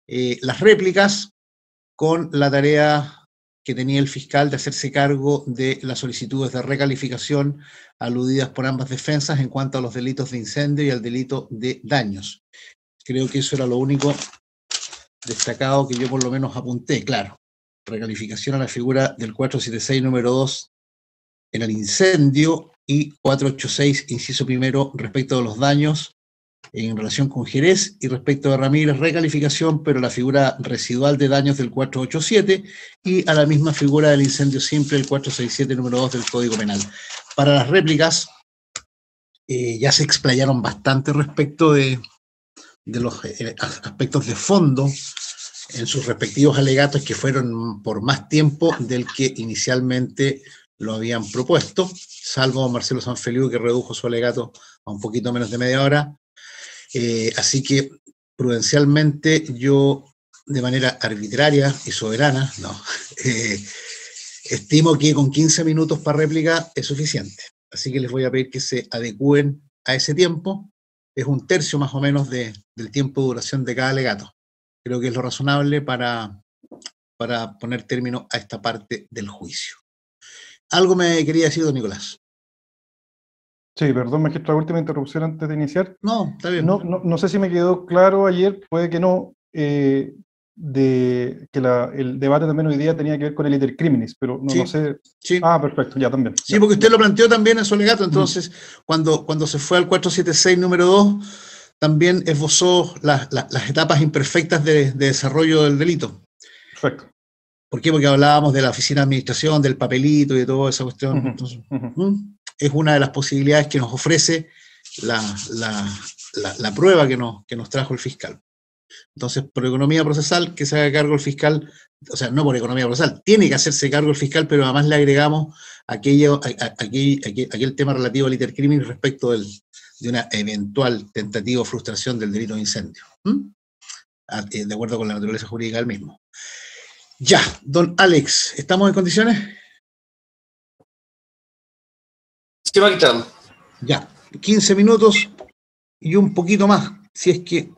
las réplicas con la tarea que tenía el fiscal de hacerse cargo de las solicitudes de recalificación aludidas por ambas defensas en cuanto a los delitos de incendio y al delito de daños. Creo que eso era lo único destacado que yo por lo menos apunté, claro. Recalificación a la figura del 476 número 2 en el incendio y 486 inciso primero respecto de los daños en relación con Jerez, y respecto de Ramírez, recalificación, pero la figura residual de daños del 487 y a la misma figura del incendio simple, el 467 número 2 del Código Penal. Para las réplicas, ya se explayaron bastante respecto de los aspectos de fondo en sus respectivos alegatos, que fueron por más tiempo del que inicialmente lo habían propuesto, salvo Marcelo Sanfeliu, que redujo su alegato a un poquito menos de media hora. Así que prudencialmente yo, de manera arbitraria y soberana, estimo que con 15 minutos para réplica es suficiente. Así que les voy a pedir que se adecúen a ese tiempo. Es un tercio más o menos del tiempo de duración de cada alegato. Creo que es lo razonable para poner término a esta parte del juicio. ¿Algo me quería decir, don Nicolás? Sí, perdón, magistrado, última interrupción antes de iniciar. No, está bien. No sé si me quedó claro ayer, puede que no, de que el debate también hoy día tenía que ver con el iter criminis, pero no sé. Sí. Ah, perfecto, ya también. Sí, porque usted lo planteó también en su alegato, entonces cuando se fue al 476 número 2, también esbozó las etapas imperfectas de desarrollo del delito. Perfecto. ¿Por qué? Porque hablábamos de la oficina de administración, del papelito y de toda esa cuestión. Entonces, es una de las posibilidades que nos ofrece la prueba que nos trajo el fiscal. Entonces, por economía procesal, que se haga cargo el fiscal, o sea, no por economía procesal, tiene que hacerse cargo el fiscal, pero además le agregamos aquel tema relativo al iter criminis respecto de una eventual tentativa o frustración del delito de incendio, de acuerdo con la naturaleza jurídica del mismo. Ya, don Alex, ¿estamos en condiciones? Sí, magistrado. Ya, 15 minutos y un poquito más, si es que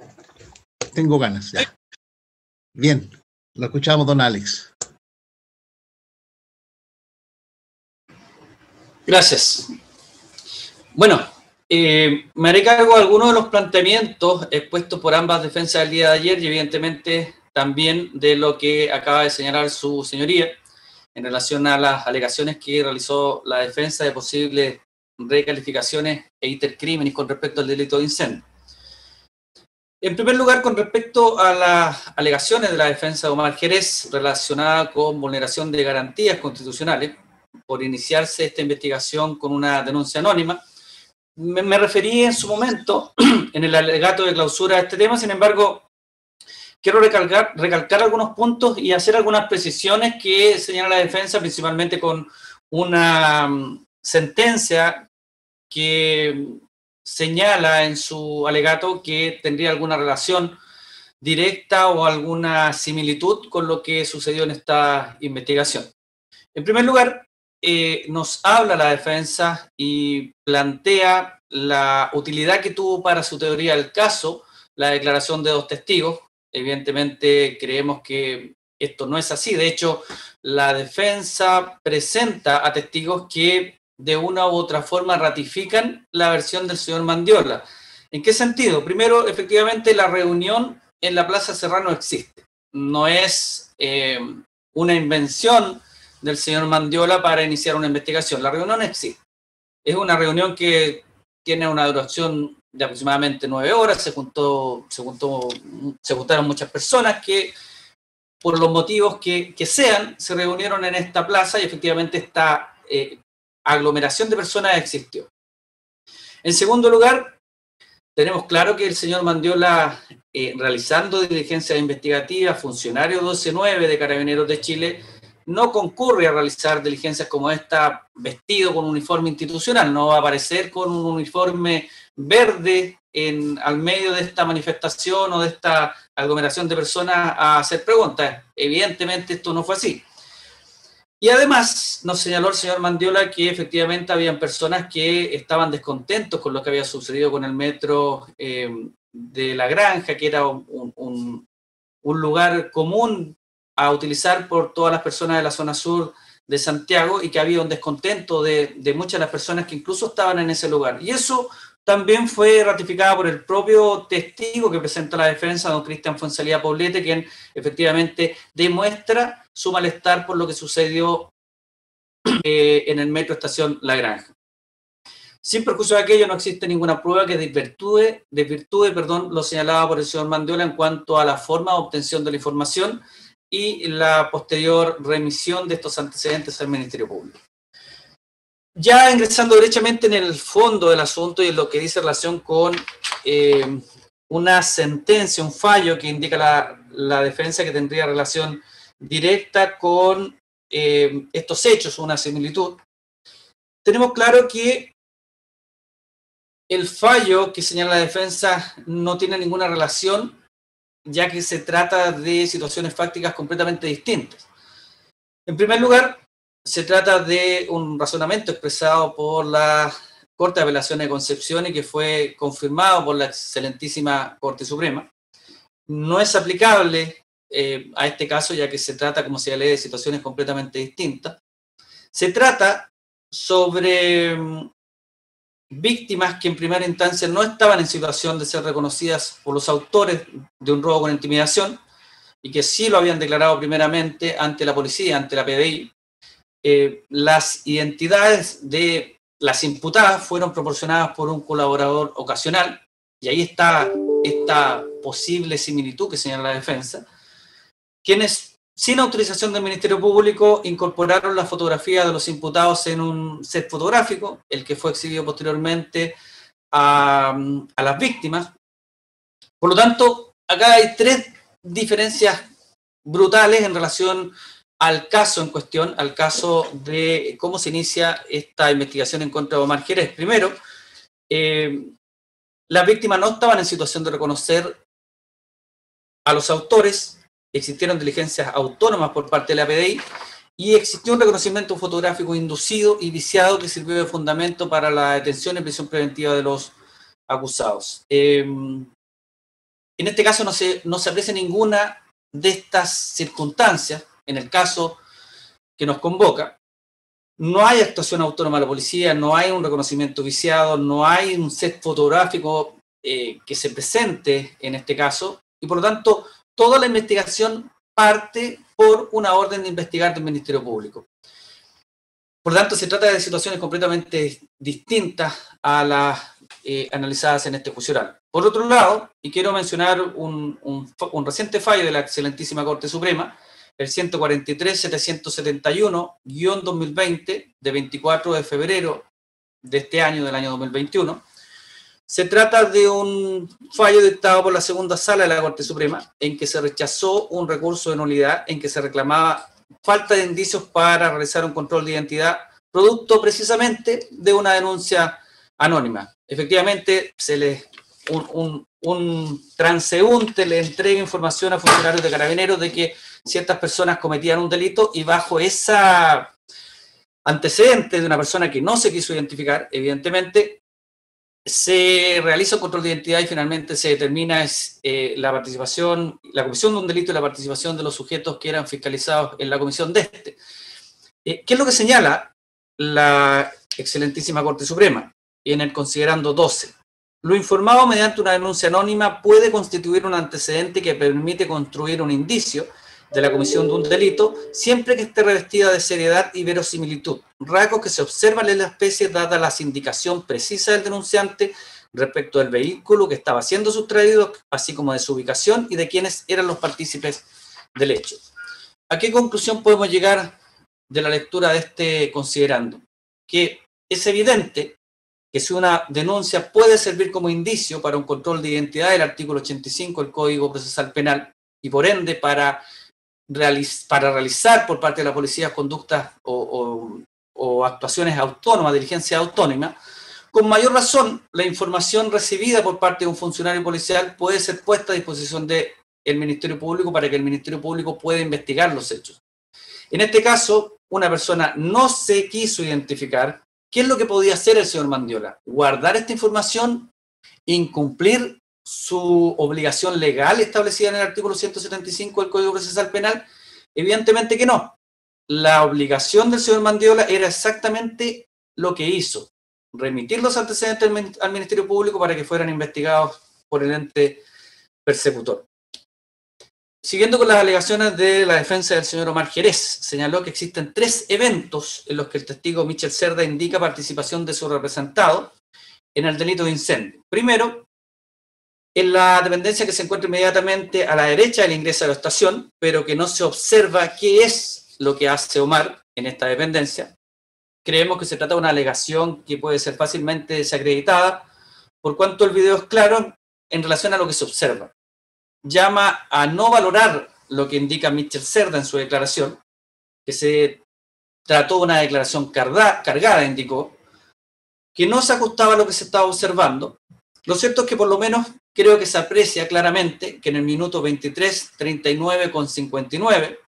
tengo ganas. Ya. Bien, lo escuchamos, don Alex. Gracias. Bueno, me haré cargo de algunos de los planteamientos expuestos por ambas defensas del día de ayer y evidentemente también de lo que acaba de señalar su señoría en relación a las alegaciones que realizó la defensa de posibles recalificaciones e iter criminis con respecto al delito de incendio. En primer lugar, con respecto a las alegaciones de la defensa de Omar Jerez relacionada con vulneración de garantías constitucionales por iniciarse esta investigación con una denuncia anónima, me referí en su momento en el alegato de clausura a este tema. Sin embargo, quiero recalcar algunos puntos y hacer algunas precisiones que señala la defensa, principalmente con una sentencia que señala en su alegato que tendría alguna relación directa o alguna similitud con lo que sucedió en esta investigación. En primer lugar, nos habla la defensa y plantea la utilidad que tuvo para su teoría del caso la declaración de dos testigos. Evidentemente creemos que esto no es así. De hecho, la defensa presenta a testigos que de una u otra forma ratifican la versión del señor Mandiola. ¿En qué sentido? Primero, efectivamente, la reunión en la Plaza Serrano existe. No es una invención del señor Mandiola para iniciar una investigación. La reunión existe. Es una reunión que tiene una duración de aproximadamente 9 horas. Se juntaron muchas personas que, por los motivos que sean, se reunieron en esta plaza y efectivamente esta aglomeración de personas existió. En segundo lugar, tenemos claro que el señor Mandiola, realizando diligencias investigativas, funcionario 12-9 de Carabineros de Chile, no concurre a realizar diligencias como esta vestido con un uniforme institucional, no va a aparecer con un uniforme verde al medio de esta manifestación o de esta aglomeración de personas a hacer preguntas. Evidentemente esto no fue así. Y además nos señaló el señor Mandiola que efectivamente habían personas que estaban descontentos con lo que había sucedido con el metro de La Granja, que era un un lugar común a utilizar por todas las personas de la zona sur de Santiago y que había un descontento de muchas de las personas que incluso estaban en ese lugar. Y eso también fue ratificado por el propio testigo que presenta la defensa, don Cristian Fuenzalía Poblete, quien efectivamente demuestra su malestar por lo que sucedió en el metro estación La Granja. Sin perjuicio de aquello, no existe ninguna prueba que desvirtúe lo señalado por el señor Mandiola en cuanto a la forma de obtención de la información y la posterior remisión de estos antecedentes al Ministerio Público. Ya ingresando derechamente en el fondo del asunto y en lo que dice relación con una sentencia, un fallo que indica la defensa que tendría relación directa con estos hechos, una similitud, tenemos claro que el fallo que señala la defensa no tiene ninguna relación, ya que se trata de situaciones fácticas completamente distintas. En primer lugar, se trata de un razonamiento expresado por la Corte de Apelaciones de Concepción y que fue confirmado por la excelentísima Corte Suprema. No es aplicable a este caso, ya que se trata, como se lee, de situaciones completamente distintas. Se trata sobre víctimas que en primera instancia no estaban en situación de ser reconocidas por los autores de un robo con intimidación y que sí lo habían declarado primeramente ante la policía, ante la PDI. Las identidades de las imputadas fueron proporcionadas por un colaborador ocasional y ahí está esta posible similitud que señala la defensa, quienes sin autorización del Ministerio Público incorporaron la fotografía de los imputados en un set fotográfico, el que fue exhibido posteriormente a las víctimas. Por lo tanto, acá hay tres diferencias brutales en relación al caso en cuestión, al caso de cómo se inicia esta investigación en contra de Omar Jerez. Primero, las víctimas no estaban en situación de reconocer a los autores, existieron diligencias autónomas por parte de la PDI y existió un reconocimiento fotográfico inducido y viciado que sirvió de fundamento para la detención y prisión preventiva de los acusados. En este caso no se aprecia ninguna de estas circunstancias. En el caso que nos convoca, no hay actuación autónoma de la policía, no hay un reconocimiento viciado, no hay un set fotográfico que se presente en este caso, y por lo tanto toda la investigación parte por una orden de investigar del Ministerio Público. Por lo tanto, se trata de situaciones completamente distintas a las analizadas en este juicio oral. Por otro lado, y quiero mencionar un reciente fallo de la excelentísima Corte Suprema, el 143-771-2020, de 24 de febrero de este año, del año 2021, se trata de un fallo dictado por la segunda sala de la Corte Suprema, en que se rechazó un recurso de nulidad, en que se reclamaba falta de indicios para realizar un control de identidad, producto precisamente de una denuncia anónima. Efectivamente, un transeúnte le entrega información a funcionarios de Carabineros de que ciertas personas cometían un delito y bajo esa antecedente de una persona que no se quiso identificar, evidentemente, se realiza un control de identidad y finalmente se determina la participación, la comisión de un delito y la participación de los sujetos que eran fiscalizados en la comisión de este. ¿Qué es lo que señala la excelentísima Corte Suprema en el considerando 12? Lo informado mediante una denuncia anónima puede constituir un antecedente que permite construir un indicio de la comisión de un delito, siempre que esté revestida de seriedad y verosimilitud, rasgos que se observan en la especie dada la indicación precisa del denunciante respecto del vehículo que estaba siendo sustraído, así como de su ubicación y de quiénes eran los partícipes del hecho. ¿A qué conclusión podemos llegar de la lectura de este considerando? Que es evidente que si una denuncia puede servir como indicio para un control de identidad del artículo 85 del Código Procesal Penal y por ende para realizar por parte de la policía conductas o actuaciones autónomas, diligencias autónomas, con mayor razón la información recibida por parte de un funcionario policial puede ser puesta a disposición del Ministerio Público para que el Ministerio Público pueda investigar los hechos. En este caso, una persona no se quiso identificar. ¿Qué es lo que podía hacer el señor Mandiola? Guardar esta información, incumplir su obligación legal establecida en el artículo 175 del Código Procesal Penal? Evidentemente que no. La obligación del señor Mandiola era exactamente lo que hizo: remitir los antecedentes al Ministerio Público para que fueran investigados por el ente persecutor. Siguiendo con las alegaciones de la defensa del señor Omar Jerez, señaló que existen 3 eventos en los que el testigo Michel Cerda indica participación de su representado en el delito de incendio. Primero, en la dependencia que se encuentra inmediatamente a la derecha del ingreso a la estación, pero que no se observa qué es lo que hace Omar en esta dependencia. Creemos que se trata de una alegación que puede ser fácilmente desacreditada, por cuanto el video es claro en relación a lo que se observa. Llama a no valorar lo que indica Michel Cerda en su declaración, que se trató de una declaración cargada, indicó, que no se ajustaba a lo que se estaba observando. Lo cierto es que por lo menos creo que se aprecia claramente que en el minuto 23:39:59,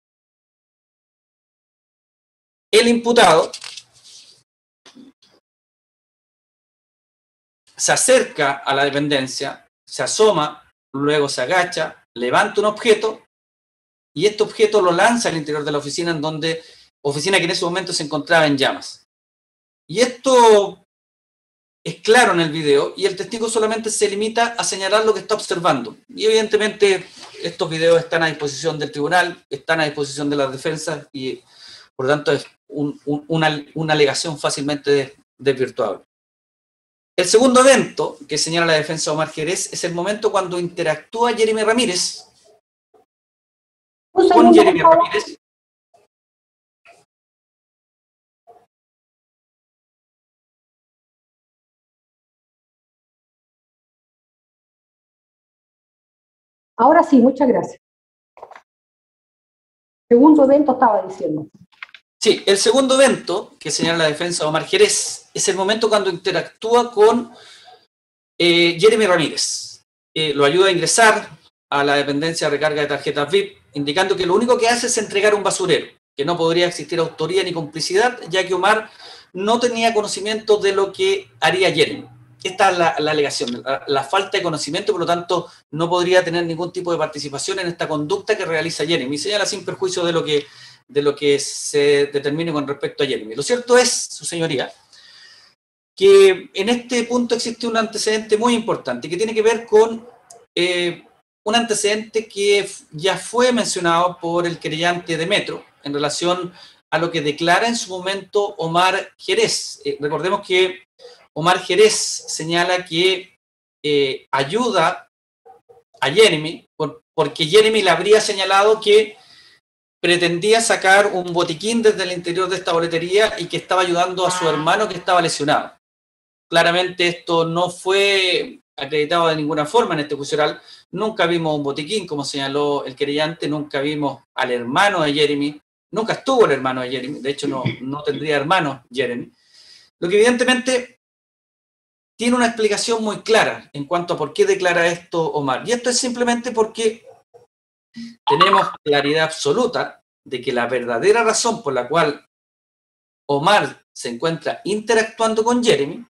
el imputado se acerca a la dependencia, se asoma, luego se agacha, levanta un objeto y este objeto lo lanza al interior de la oficina, oficina que en ese momento se encontraba en llamas. Y esto es claro en el video y el testigo solamente se limita a señalar lo que está observando. Y evidentemente estos videos están a disposición del tribunal, están a disposición de las defensas y por lo tanto es una alegación fácilmente desvirtuable. El segundo evento que señala la defensa de Omar Jerez es el momento cuando interactúa Jeremy Ramírez con Jeremy Ramírez. Ahora sí, muchas gracias. Segundo evento estaba diciendo. Sí, el segundo evento que señala la defensa de Omar Jerez es el momento cuando interactúa con Jeremy Ramírez. Lo ayuda a ingresar a la dependencia de recarga de tarjetas VIP, indicando que lo único que hace es entregar un basurero, que no podría existir autoría ni complicidad, ya que Omar no tenía conocimiento de lo que haría Jeremy. Esta es la alegación, la falta de conocimiento, por lo tanto no podría tener ningún tipo de participación en esta conducta que realiza Jeremy. Señala sin perjuicio de lo que se determine con respecto a Jeremy. Lo cierto es, su señoría, que en este punto existe un antecedente muy importante que tiene que ver con un antecedente que ya fue mencionado por el querellante de Metro en relación a lo que declara en su momento Omar Jerez. Recordemos que Omar Jerez señala que ayuda a Jeremy porque Jeremy le habría señalado que pretendía sacar un botiquín desde el interior de esta boletería y que estaba ayudando a su hermano que estaba lesionado. Claramente esto no fue acreditado de ninguna forma en este juicio oral. Nunca vimos un botiquín, como señaló el querellante, nunca vimos al hermano de Jeremy, nunca estuvo el hermano de Jeremy, de hecho no tendría hermano Jeremy. Lo que evidentemente tiene una explicación muy clara en cuanto a por qué declara esto Omar. Y esto es simplemente porque tenemos claridad absoluta de que la verdadera razón por la cual Omar se encuentra interactuando con Jeremy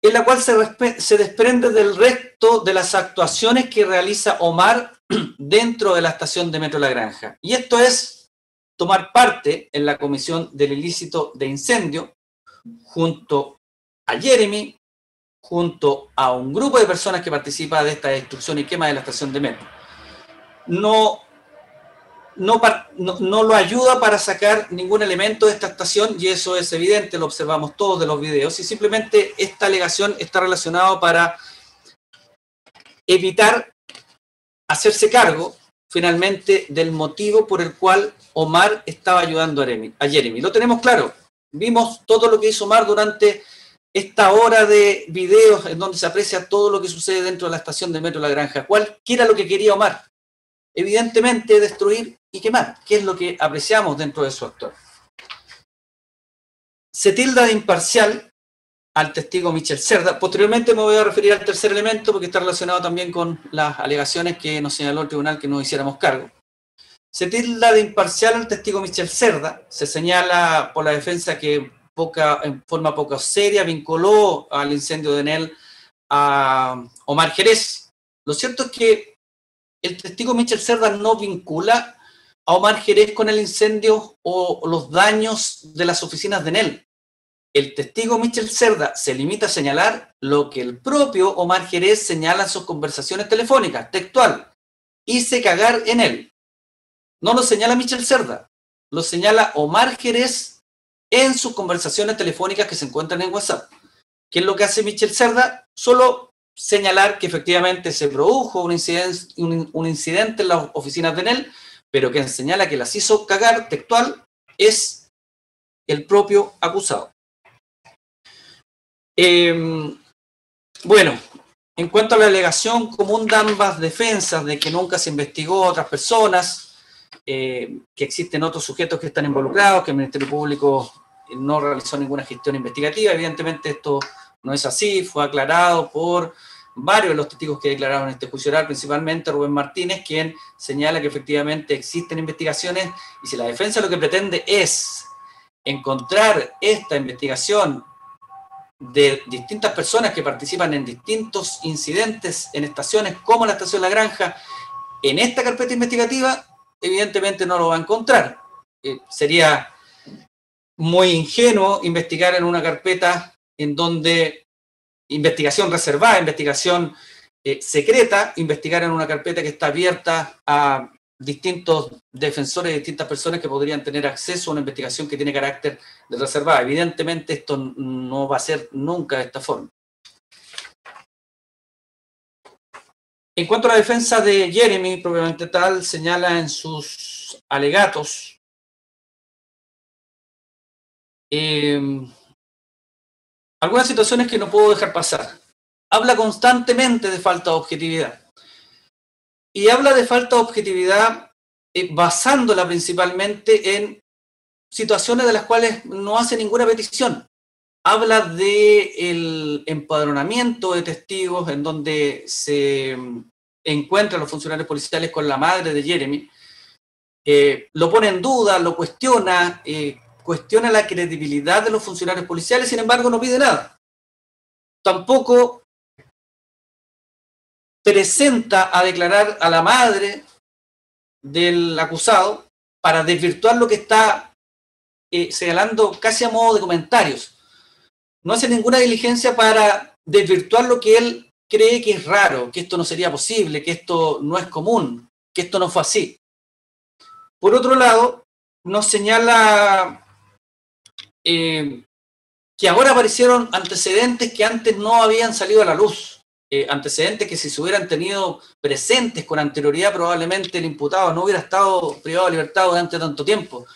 es la cual se desprende del resto de las actuaciones que realiza Omar dentro de la estación de Metro La Granja. Y esto es tomar parte en la comisión del ilícito de incendio junto a Jeremy, junto a un grupo de personas que participa de esta destrucción y quema de la estación de Metro. No lo ayuda para sacar ningún elemento de esta estación y eso es evidente, lo observamos todos de los videos y simplemente esta alegación está relacionada para evitar hacerse cargo finalmente del motivo por el cual Omar estaba ayudando a Jeremy. Lo tenemos claro, vimos todo lo que hizo Omar durante esta hora de videos en donde se aprecia todo lo que sucede dentro de la estación de Metro La Granja. ¿Qué era lo que quería Omar? Evidentemente destruir y quemar, que es lo que apreciamos dentro de su actor. Se tilda de imparcial al testigo Michel Cerda. Posteriormente me voy a referir al tercer elemento porque está relacionado también con las alegaciones que nos señaló el tribunal que nos hiciéramos cargo. Se tilda de imparcial al testigo Michel Cerda. Se señala por la defensa que en forma poco seria vinculó al incendio de Enel a Omar Jerez. Lo cierto es que el testigo Michel Cerda no vincula a Omar Jerez con el incendio o los daños de las oficinas de Enel. El testigo Michel Cerda se limita a señalar lo que el propio Omar Jerez señala en sus conversaciones telefónicas, textual: hice cagar en él. No lo señala Michel Cerda, lo señala Omar Jerez en sus conversaciones telefónicas que se encuentran en WhatsApp. ¿Qué es lo que hace Michel Cerda? Solo señalar que efectivamente se produjo un incidente en las oficinas de Enel, pero quien señala que las hizo cagar textual es el propio acusado. Bueno, en cuanto a la alegación común de ambas defensas de que nunca se investigó a otras personas, que existen otros sujetos que están involucrados, que el Ministerio Público no realizó ninguna gestión investigativa, evidentemente esto no es así, fue aclarado por varios de los testigos que declararon en este juicio oral, principalmente Rubén Martínez, quien señala que efectivamente existen investigaciones, y si la defensa lo que pretende es encontrar esta investigación de distintas personas que participan en distintos incidentes en estaciones como la estación La Granja, en esta carpeta investigativa, evidentemente no lo va a encontrar. Sería muy ingenuo investigar en una carpeta en donde investigación reservada, investigación secreta, investigar en una carpeta que está abierta a distintos defensores y distintas personas que podrían tener acceso a una investigación que tiene carácter de reservada. Evidentemente esto no va a ser nunca de esta forma. En cuanto a la defensa de Jeremy, propiamente tal, señala en sus alegatos algunas situaciones que no puedo dejar pasar. Habla constantemente de falta de objetividad. Y habla de falta de objetividad basándola principalmente en situaciones de las cuales no hace ninguna petición. Habla del empadronamiento de testigos en donde se encuentran los funcionarios policiales con la madre de Jeremy. Lo pone en duda, lo cuestiona, cuestiona la credibilidad de los funcionarios policiales, sin embargo no pide nada. Tampoco presenta a declarar a la madre del acusado para desvirtuar lo que está señalando casi a modo de comentarios. No hace ninguna diligencia para desvirtuar lo que él cree que es raro, que esto no sería posible, que esto no es común, que esto no fue así. Por otro lado, nos señala que ahora aparecieron antecedentes que antes no habían salido a la luz. Antecedentes que si se hubieran tenido presentes con anterioridad, probablemente el imputado no hubiera estado privado de libertad durante tanto tiempo.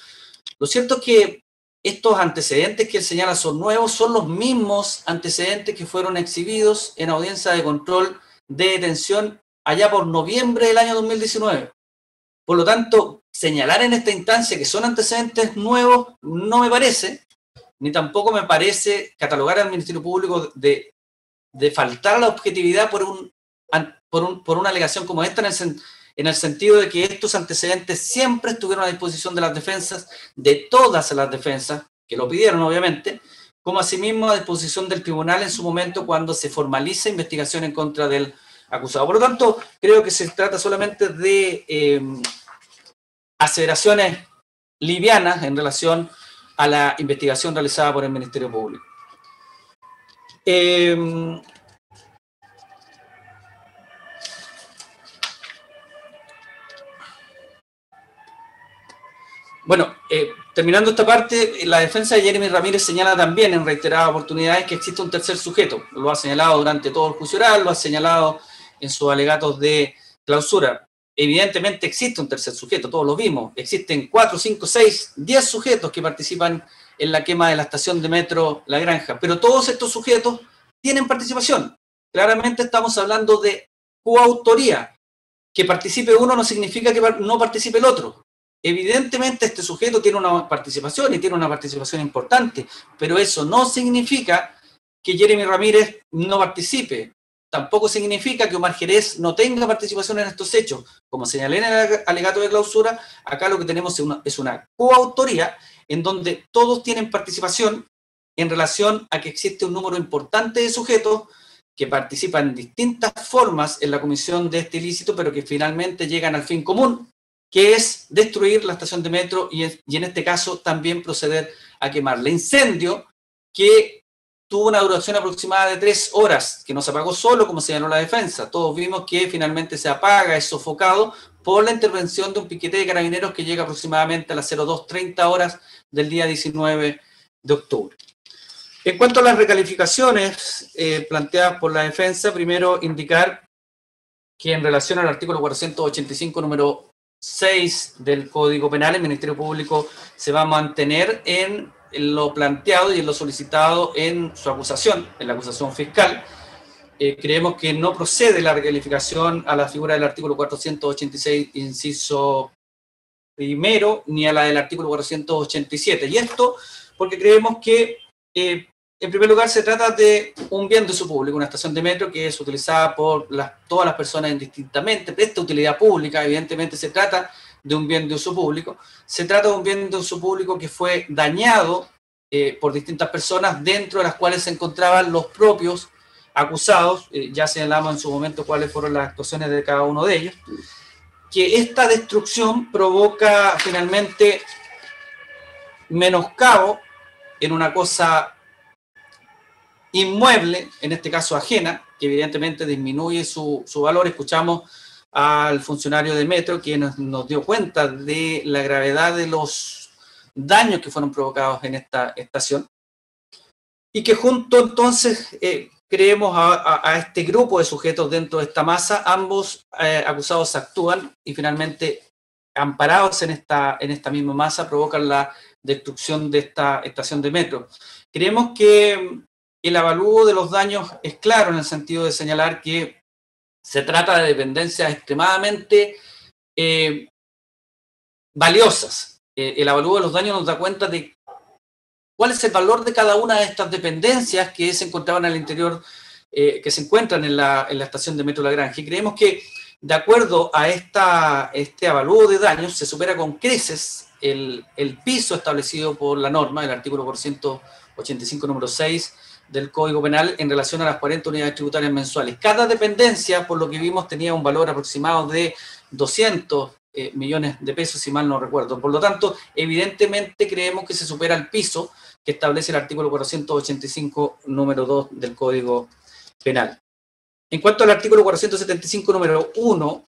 Lo cierto es que estos antecedentes que él señala son nuevos, son los mismos antecedentes que fueron exhibidos en audiencia de control de detención allá por noviembre del año 2019. Por lo tanto, señalar en esta instancia que son antecedentes nuevos no me parece, ni tampoco me parece catalogar al Ministerio Público de faltar a la objetividad por una alegación como esta, en el sentido de que estos antecedentes siempre estuvieron a disposición de las defensas, de todas las defensas, que lo pidieron obviamente, como asimismo a disposición del tribunal en su momento cuando se formaliza investigación en contra del acusado. Por lo tanto, creo que se trata solamente de aseveraciones livianas en relación a la investigación realizada por el Ministerio Público. Bueno, terminando esta parte, la defensa de Jeremy Ramírez señala también en reiteradas oportunidades que existe un tercer sujeto. Lo ha señalado durante todo el juicio oral, lo ha señalado en sus alegatos de clausura. Evidentemente existe un tercer sujeto, todos lo vimos. Existen 4, 5, 6, 10 sujetos que participan en la quema de la estación de metro La Granja, pero todos estos sujetos tienen participación. Claramente estamos hablando de coautoría. Que participe uno no significa que no participe el otro. Evidentemente este sujeto tiene una participación y tiene una participación importante, pero eso no significa que Jeremy Ramírez no participe. Tampoco significa que Omar Jerez no tenga participación en estos hechos. Como señalé en el alegato de clausura, acá lo que tenemos es una coautoría en donde todos tienen participación en relación a que existe un número importante de sujetos que participa en distintas formas en la comisión de este ilícito, pero que finalmente llegan al fin común, que es destruir la estación de metro y en este caso también proceder a quemarla. Incendio que tuvo una duración aproximada de 3 horas, que no se apagó solo, como señaló la defensa. Todos vimos que finalmente se apaga, es sofocado por la intervención de un piquete de carabineros que llega aproximadamente a las 02:30 horas del día 19 de octubre. En cuanto a las recalificaciones planteadas por la defensa, primero indicar que en relación al artículo 485, número 6 del Código Penal, el Ministerio Público se va a mantener en lo planteado y en lo solicitado en su acusación, en la acusación fiscal. Creemos que no procede la recalificación a la figura del artículo 486, inciso primero, ni a la del artículo 487. Y esto porque creemos que, en primer lugar, se trata de un bien de uso público, una estación de metro que es utilizada por todas las personas indistintamente, presta utilidad pública, evidentemente se trata de un bien de uso público. Se trata de un bien de uso público que fue dañado por distintas personas, dentro de las cuales se encontraban los propios acusados. Ya señalamos en su momento cuáles fueron las actuaciones de cada uno de ellos. Que esta destrucción provoca finalmente menoscabo en una cosa inmueble, en este caso ajena, que evidentemente disminuye su valor. Escuchamos al funcionario de Metro, que nos dio cuenta de la gravedad de los daños que fueron provocados en esta estación, y que junto entonces creemos a este grupo de sujetos dentro de esta masa, ambos acusados actúan y finalmente, amparados en esta misma masa, provocan la destrucción de esta estación de metro. Creemos que el avalúo de los daños es claro, en el sentido de señalar que se trata de dependencias extremadamente valiosas. El avalúo de los daños nos da cuenta de cuál es el valor de cada una de estas dependencias que se encontraban al interior, que se encuentran en la estación de Metro La Granja. Y creemos que, de acuerdo a este avalúo de daños, se supera con creces el piso establecido por la norma, el artículo 485, número 6 del Código Penal, en relación a las 40 unidades tributarias mensuales. Cada dependencia, por lo que vimos, tenía un valor aproximado de 200 millones de pesos, si mal no recuerdo. Por lo tanto, evidentemente creemos que se supera el piso que establece el artículo 485, número 2 del Código Penal. En cuanto al artículo 475, número 1,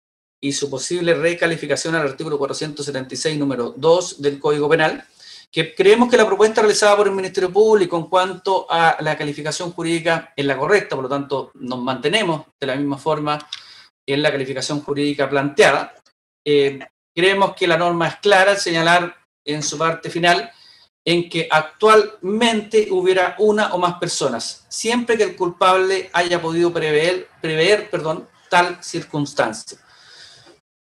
y su posible recalificación al artículo 476, número 2 del Código Penal, que creemos que la propuesta realizada por el Ministerio Público en cuanto a la calificación jurídica es la correcta, por lo tanto nos mantenemos de la misma forma en la calificación jurídica planteada. Creemos que la norma es clara al señalar en su parte final en que actualmente hubiera una o más personas, siempre que el culpable haya podido prever tal circunstancia.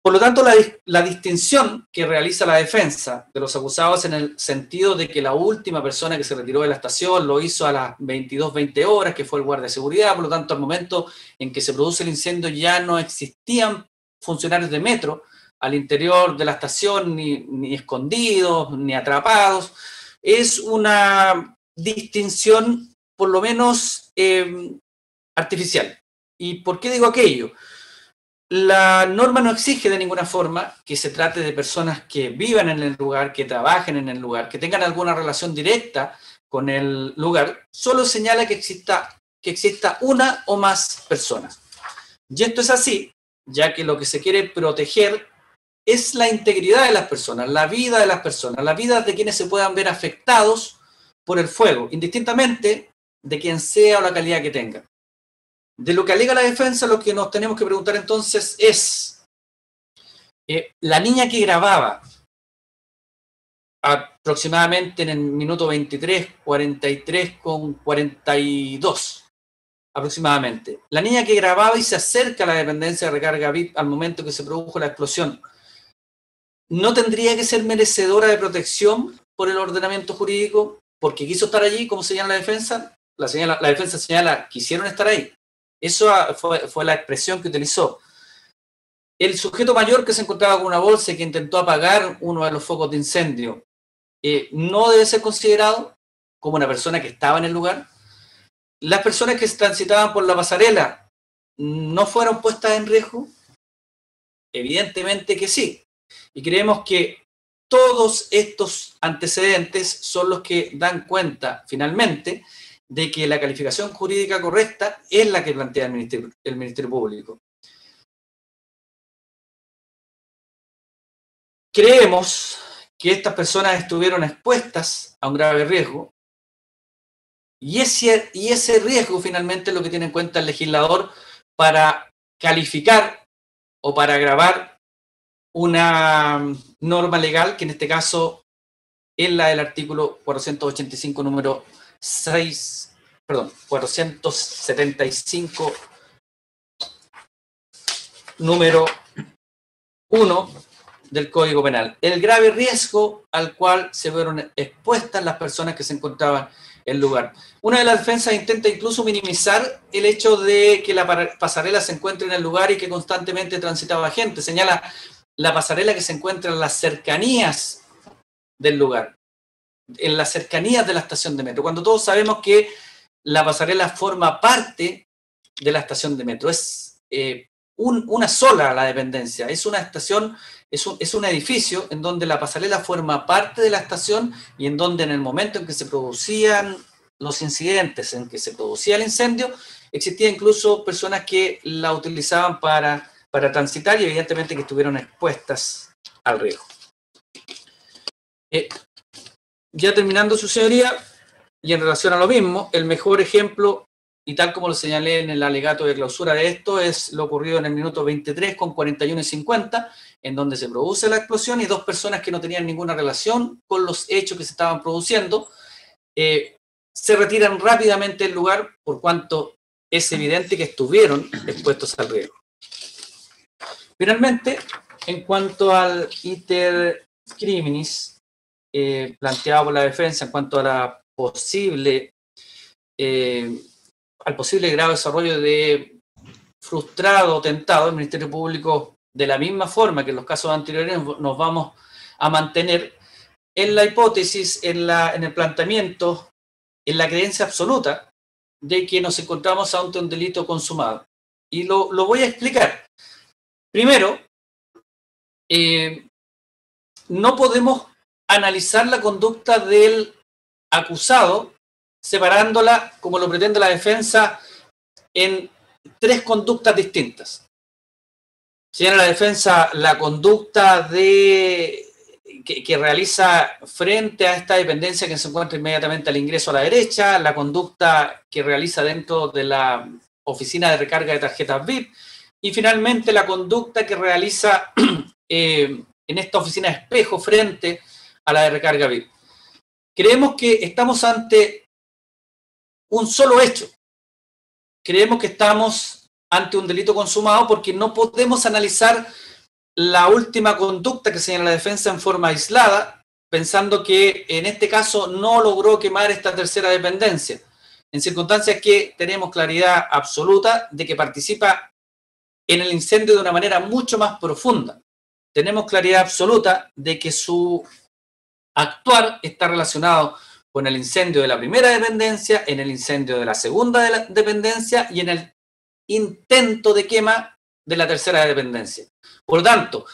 Por lo tanto, la distinción que realiza la defensa de los acusados, en el sentido de que la última persona que se retiró de la estación lo hizo a las 22:20 horas, que fue el guardia de seguridad, por lo tanto, al momento en que se produce el incendio ya no existían funcionarios de Metro al interior de la estación, ni escondidos, ni atrapados. Es una distinción, por lo menos, artificial. ¿Y por qué digo aquello? La norma no exige de ninguna forma que se trate de personas que vivan en el lugar, que trabajen en el lugar, que tengan alguna relación directa con el lugar. Solo señala que exista una o más personas. Y esto es así, ya que lo que se quiere proteger es la integridad de las personas, la vida de las personas, la vida de quienes se puedan ver afectados por el fuego, indistintamente de quien sea o la calidad que tenga. De lo que alega la defensa, lo que nos tenemos que preguntar entonces es, la niña que grababa aproximadamente en el minuto 23, 43 con 42, aproximadamente, la niña que grababa y se acerca a la dependencia de recarga VIP al momento que se produjo la explosión, ¿no tendría que ser merecedora de protección por el ordenamiento jurídico porque quiso estar allí, como señala la defensa? La defensa señala, quisieron estar ahí. Eso fue la expresión que utilizó. El sujeto mayor que se encontraba con una bolsa y que intentó apagar uno de los focos de incendio, ¿no debe ser considerado como una persona que estaba en el lugar? ¿las personas que transitaban por la pasarela no fueron puestas en riesgo? Evidentemente que sí. Y creemos que todos estos antecedentes son los que dan cuenta, finalmente, de que la calificación jurídica correcta es la que plantea el Ministerio Público. Creemos que estas personas estuvieron expuestas a un grave riesgo, y ese riesgo finalmente es lo que tiene en cuenta el legislador para calificar o para agravar una norma legal, que en este caso es la del artículo 485, número 6, perdón, 475, número 1 del Código Penal. El grave riesgo al cual se vieron expuestas las personas que se encontraban en el lugar. Una de las defensas intenta incluso minimizar el hecho de que la pasarela se encuentre en el lugar y que constantemente transitaba gente. Señala la pasarela que se encuentra en las cercanías del lugar, en las cercanías de la estación de metro, cuando todos sabemos que la pasarela forma parte de la estación de metro. Es una sola la dependencia, es una estación, es un edificio en donde la pasarela forma parte de la estación y en donde en el momento en que se producían los incidentes, en que se producía el incendio, existía incluso personas que la utilizaban para transitar y evidentemente que estuvieron expuestas al riesgo. Ya terminando, su señoría, y en relación a lo mismo, el mejor ejemplo, y tal como lo señalé en el alegato de clausura de esto, es lo ocurrido en el minuto 23 con 41 y 50, en donde se produce la explosión y dos personas que no tenían ninguna relación con los hechos que se estaban produciendo se retiran rápidamente del lugar, por cuanto es evidente que estuvieron expuestos al riesgo. Finalmente, en cuanto al iter criminis planteado por la defensa, en cuanto a la al posible grave desarrollo de frustrado o tentado, el Ministerio Público, de la misma forma que en los casos anteriores, nos vamos a mantener en la hipótesis, en el planteamiento, en la creencia absoluta de que nos encontramos ante un delito consumado. Y lo voy a explicar. Primero, no podemos analizar la conducta del acusado separándola, como lo pretende la defensa, en tres conductas distintas. Señala la defensa la conducta que realiza frente a esta dependencia que se encuentra inmediatamente al ingreso a la derecha, la conducta que realiza dentro de la oficina de recarga de tarjetas VIP, y finalmente la conducta que realiza en esta oficina de espejo frente a la de recarga VIP. Creemos que estamos ante un solo hecho. Creemos que estamos ante un delito consumado porque no podemos analizar la última conducta que señala la defensa en forma aislada, pensando que en este caso no logró quemar esta tercera dependencia, en circunstancias que tenemos claridad absoluta de que participa en el incendio de una manera mucho más profunda. Tenemos claridad absoluta de que su actuar está relacionado con el incendio de la primera dependencia, en el incendio de la segunda dependencia y en el intento de quema de la tercera dependencia. Por lo tanto,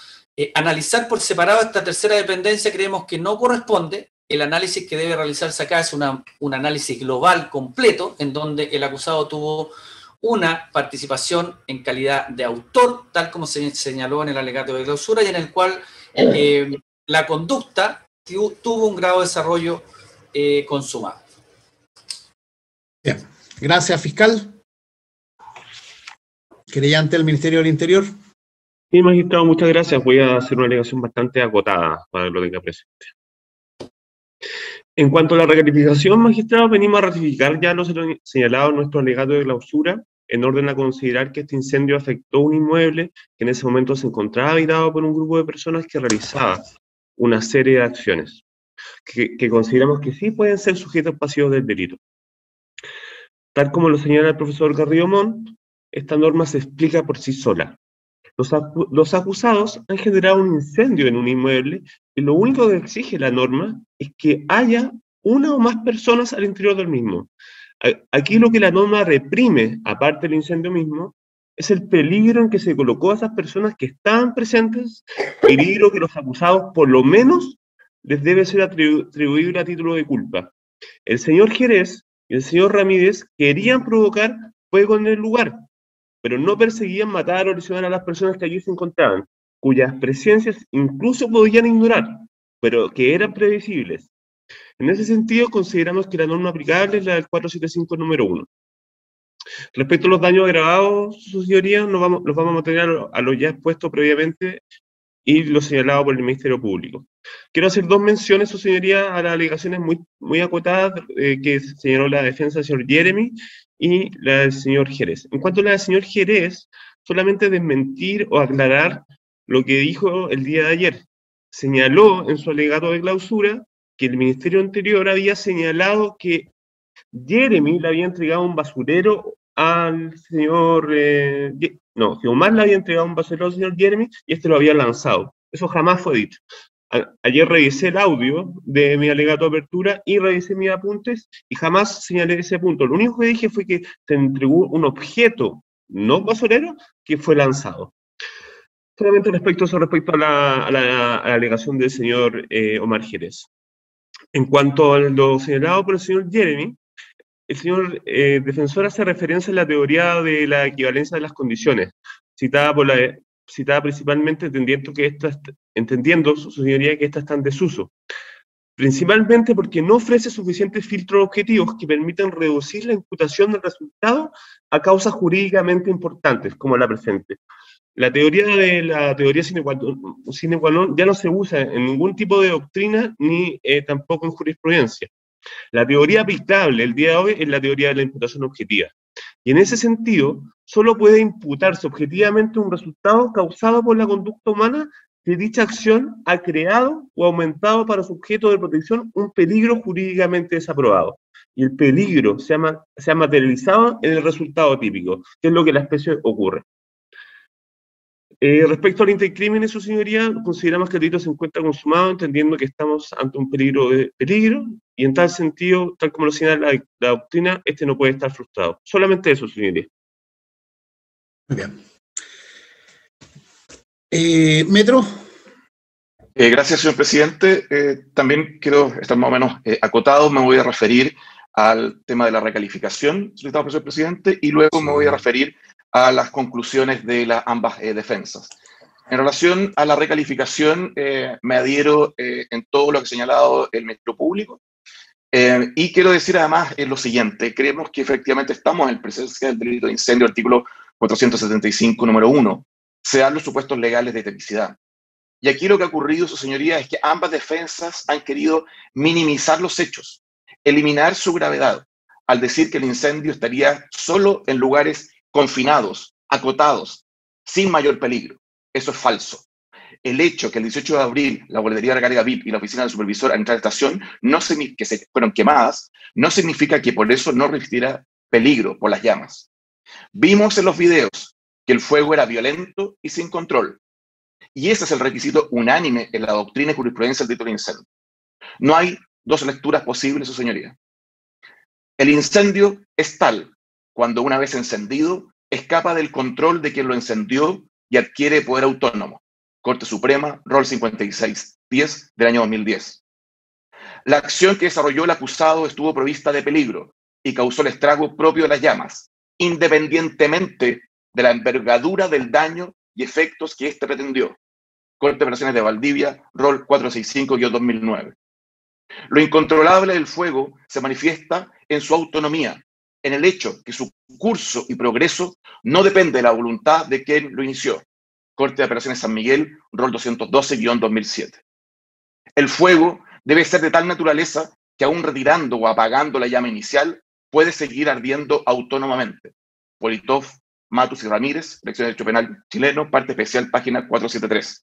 analizar por separado esta tercera dependencia creemos que no corresponde. El análisis que debe realizarse acá es un análisis global completo, en donde el acusado tuvo una participación en calidad de autor, tal como se señaló en el alegato de clausura, y en el cual la conducta tuvo un grado de desarrollo consumado. Bien, gracias, fiscal. Querellante del Ministerio del Interior. Sí, magistrado, muchas gracias. Voy a hacer una alegación bastante acotada para lo que tenga presente. En cuanto a la recalificación, magistrado, venimos a ratificar ya lo señalado en nuestro alegato de clausura, en orden a considerar que este incendio afectó un inmueble que en ese momento se encontraba habitado por un grupo de personas que realizaba una serie de acciones que consideramos que sí pueden ser sujetos pasivos del delito. Tal como lo señala el profesor Garrido Montt, esta norma se explica por sí sola. Los acusados han generado un incendio en un inmueble y lo único que exige la norma es que haya una o más personas al interior del mismo. Aquí lo que la norma reprime, aparte del incendio mismo, es el peligro en que se colocó a esas personas que estaban presentes, peligro que los acusados por lo menos les debe ser atribuible a título de culpa. El señor Jerez y el señor Ramírez querían provocar fuego en el lugar, pero no perseguían matar o lesionar a las personas que allí se encontraban, cuyas presencias incluso podían ignorar, pero que eran previsibles. En ese sentido, consideramos que la norma aplicable es la del 475 número 1. Respecto a los daños agravados, su señoría, los vamos a mantener a lo ya expuesto previamente y lo señalado por el Ministerio Público. Quiero hacer dos menciones, su señoría, a las alegaciones muy acotadas que señaló la defensa del señor Jeremy y la del señor Jerez. En cuanto a la del señor Jerez, solamente desmentir o aclarar lo que dijo el día de ayer. Señaló en su alegato de clausura que el ministerio anterior había señalado que Jeremy le había entregado un basurero al señor... que Omar le había entregado un basurero al señor Jeremy y este lo había lanzado. Eso jamás fue dicho. Ayer revisé el audio de mi alegato de apertura y revisé mis apuntes y jamás señalé ese punto. Lo único que dije fue que se entregó un objeto, no basurero, que fue lanzado. Solamente respecto a la alegación del señor Omar Jerez. En cuanto a lo señalado por el señor Jeremy, el señor defensor hace referencia a la teoría de la equivalencia de las condiciones, citada principalmente entendiendo su señoría que estas están en desuso, principalmente porque no ofrece suficientes filtros objetivos que permitan reducir la imputación del resultado a causas jurídicamente importantes, como la presente. La teoría sine qua non ya no se usa en ningún tipo de doctrina ni tampoco en jurisprudencia. La teoría aplicable el día de hoy es la teoría de la imputación objetiva. Y en ese sentido, solo puede imputarse objetivamente un resultado causado por la conducta humana si dicha acción ha creado o aumentado para su objeto de protección un peligro jurídicamente desaprobado. Y el peligro se ha materializado en el resultado típico, que es lo que en la especie ocurre. Respecto al intercrimen, su señoría, consideramos que el delito se encuentra consumado, entendiendo que estamos ante un peligro, y en tal sentido, tal como lo señala la doctrina, este no puede estar frustrado. Solamente eso, señoría. Muy bien. Metro. Gracias, señor presidente. También quiero estar más o menos acotado. Me voy a referir al tema de la recalificación solicitado por el señor presidente y luego me voy a referir a las conclusiones de ambas defensas. En relación a la recalificación, me adhiero en todo lo que ha señalado el Ministerio Público y quiero decir además lo siguiente: creemos que efectivamente estamos en presencia del delito de incendio, artículo 475, número 1, se dan los supuestos legales de tipicidad. Y aquí lo que ha ocurrido, su señoría, es que ambas defensas han querido minimizar los hechos, eliminar su gravedad, al decir que el incendio estaría solo en lugares confinados, acotados, sin mayor peligro. Eso es falso. El hecho que el 18 de abril la guardería de recarga VIP y la oficina del supervisor han entrado a la estación, que se fueron quemadas, no significa que por eso no resistiera peligro por las llamas. Vimos en los videos que el fuego era violento y sin control. Y ese es el requisito unánime en la doctrina y jurisprudencia del delito de incendio. No hay dos lecturas posibles, su señoría. El incendio es tal cuando una vez encendido escapa del control de quien lo encendió y adquiere poder autónomo. Corte Suprema, Rol 5610 del año 2010. La acción que desarrolló el acusado estuvo provista de peligro y causó el estrago propio de las llamas, independientemente de la envergadura del daño y efectos que éste pretendió. Corte de Operaciones de Valdivia, Rol 465-2009. Lo incontrolable del fuego se manifiesta en su autonomía, en el hecho que su curso y progreso no depende de la voluntad de quien lo inició. Corte de Operaciones San Miguel, Rol 212-2007. El fuego debe ser de tal naturaleza que aún retirando o apagando la llama inicial, puede seguir ardiendo autónomamente. Politov, Matus y Ramírez, Lección de Derecho Penal Chileno, parte especial, página 473.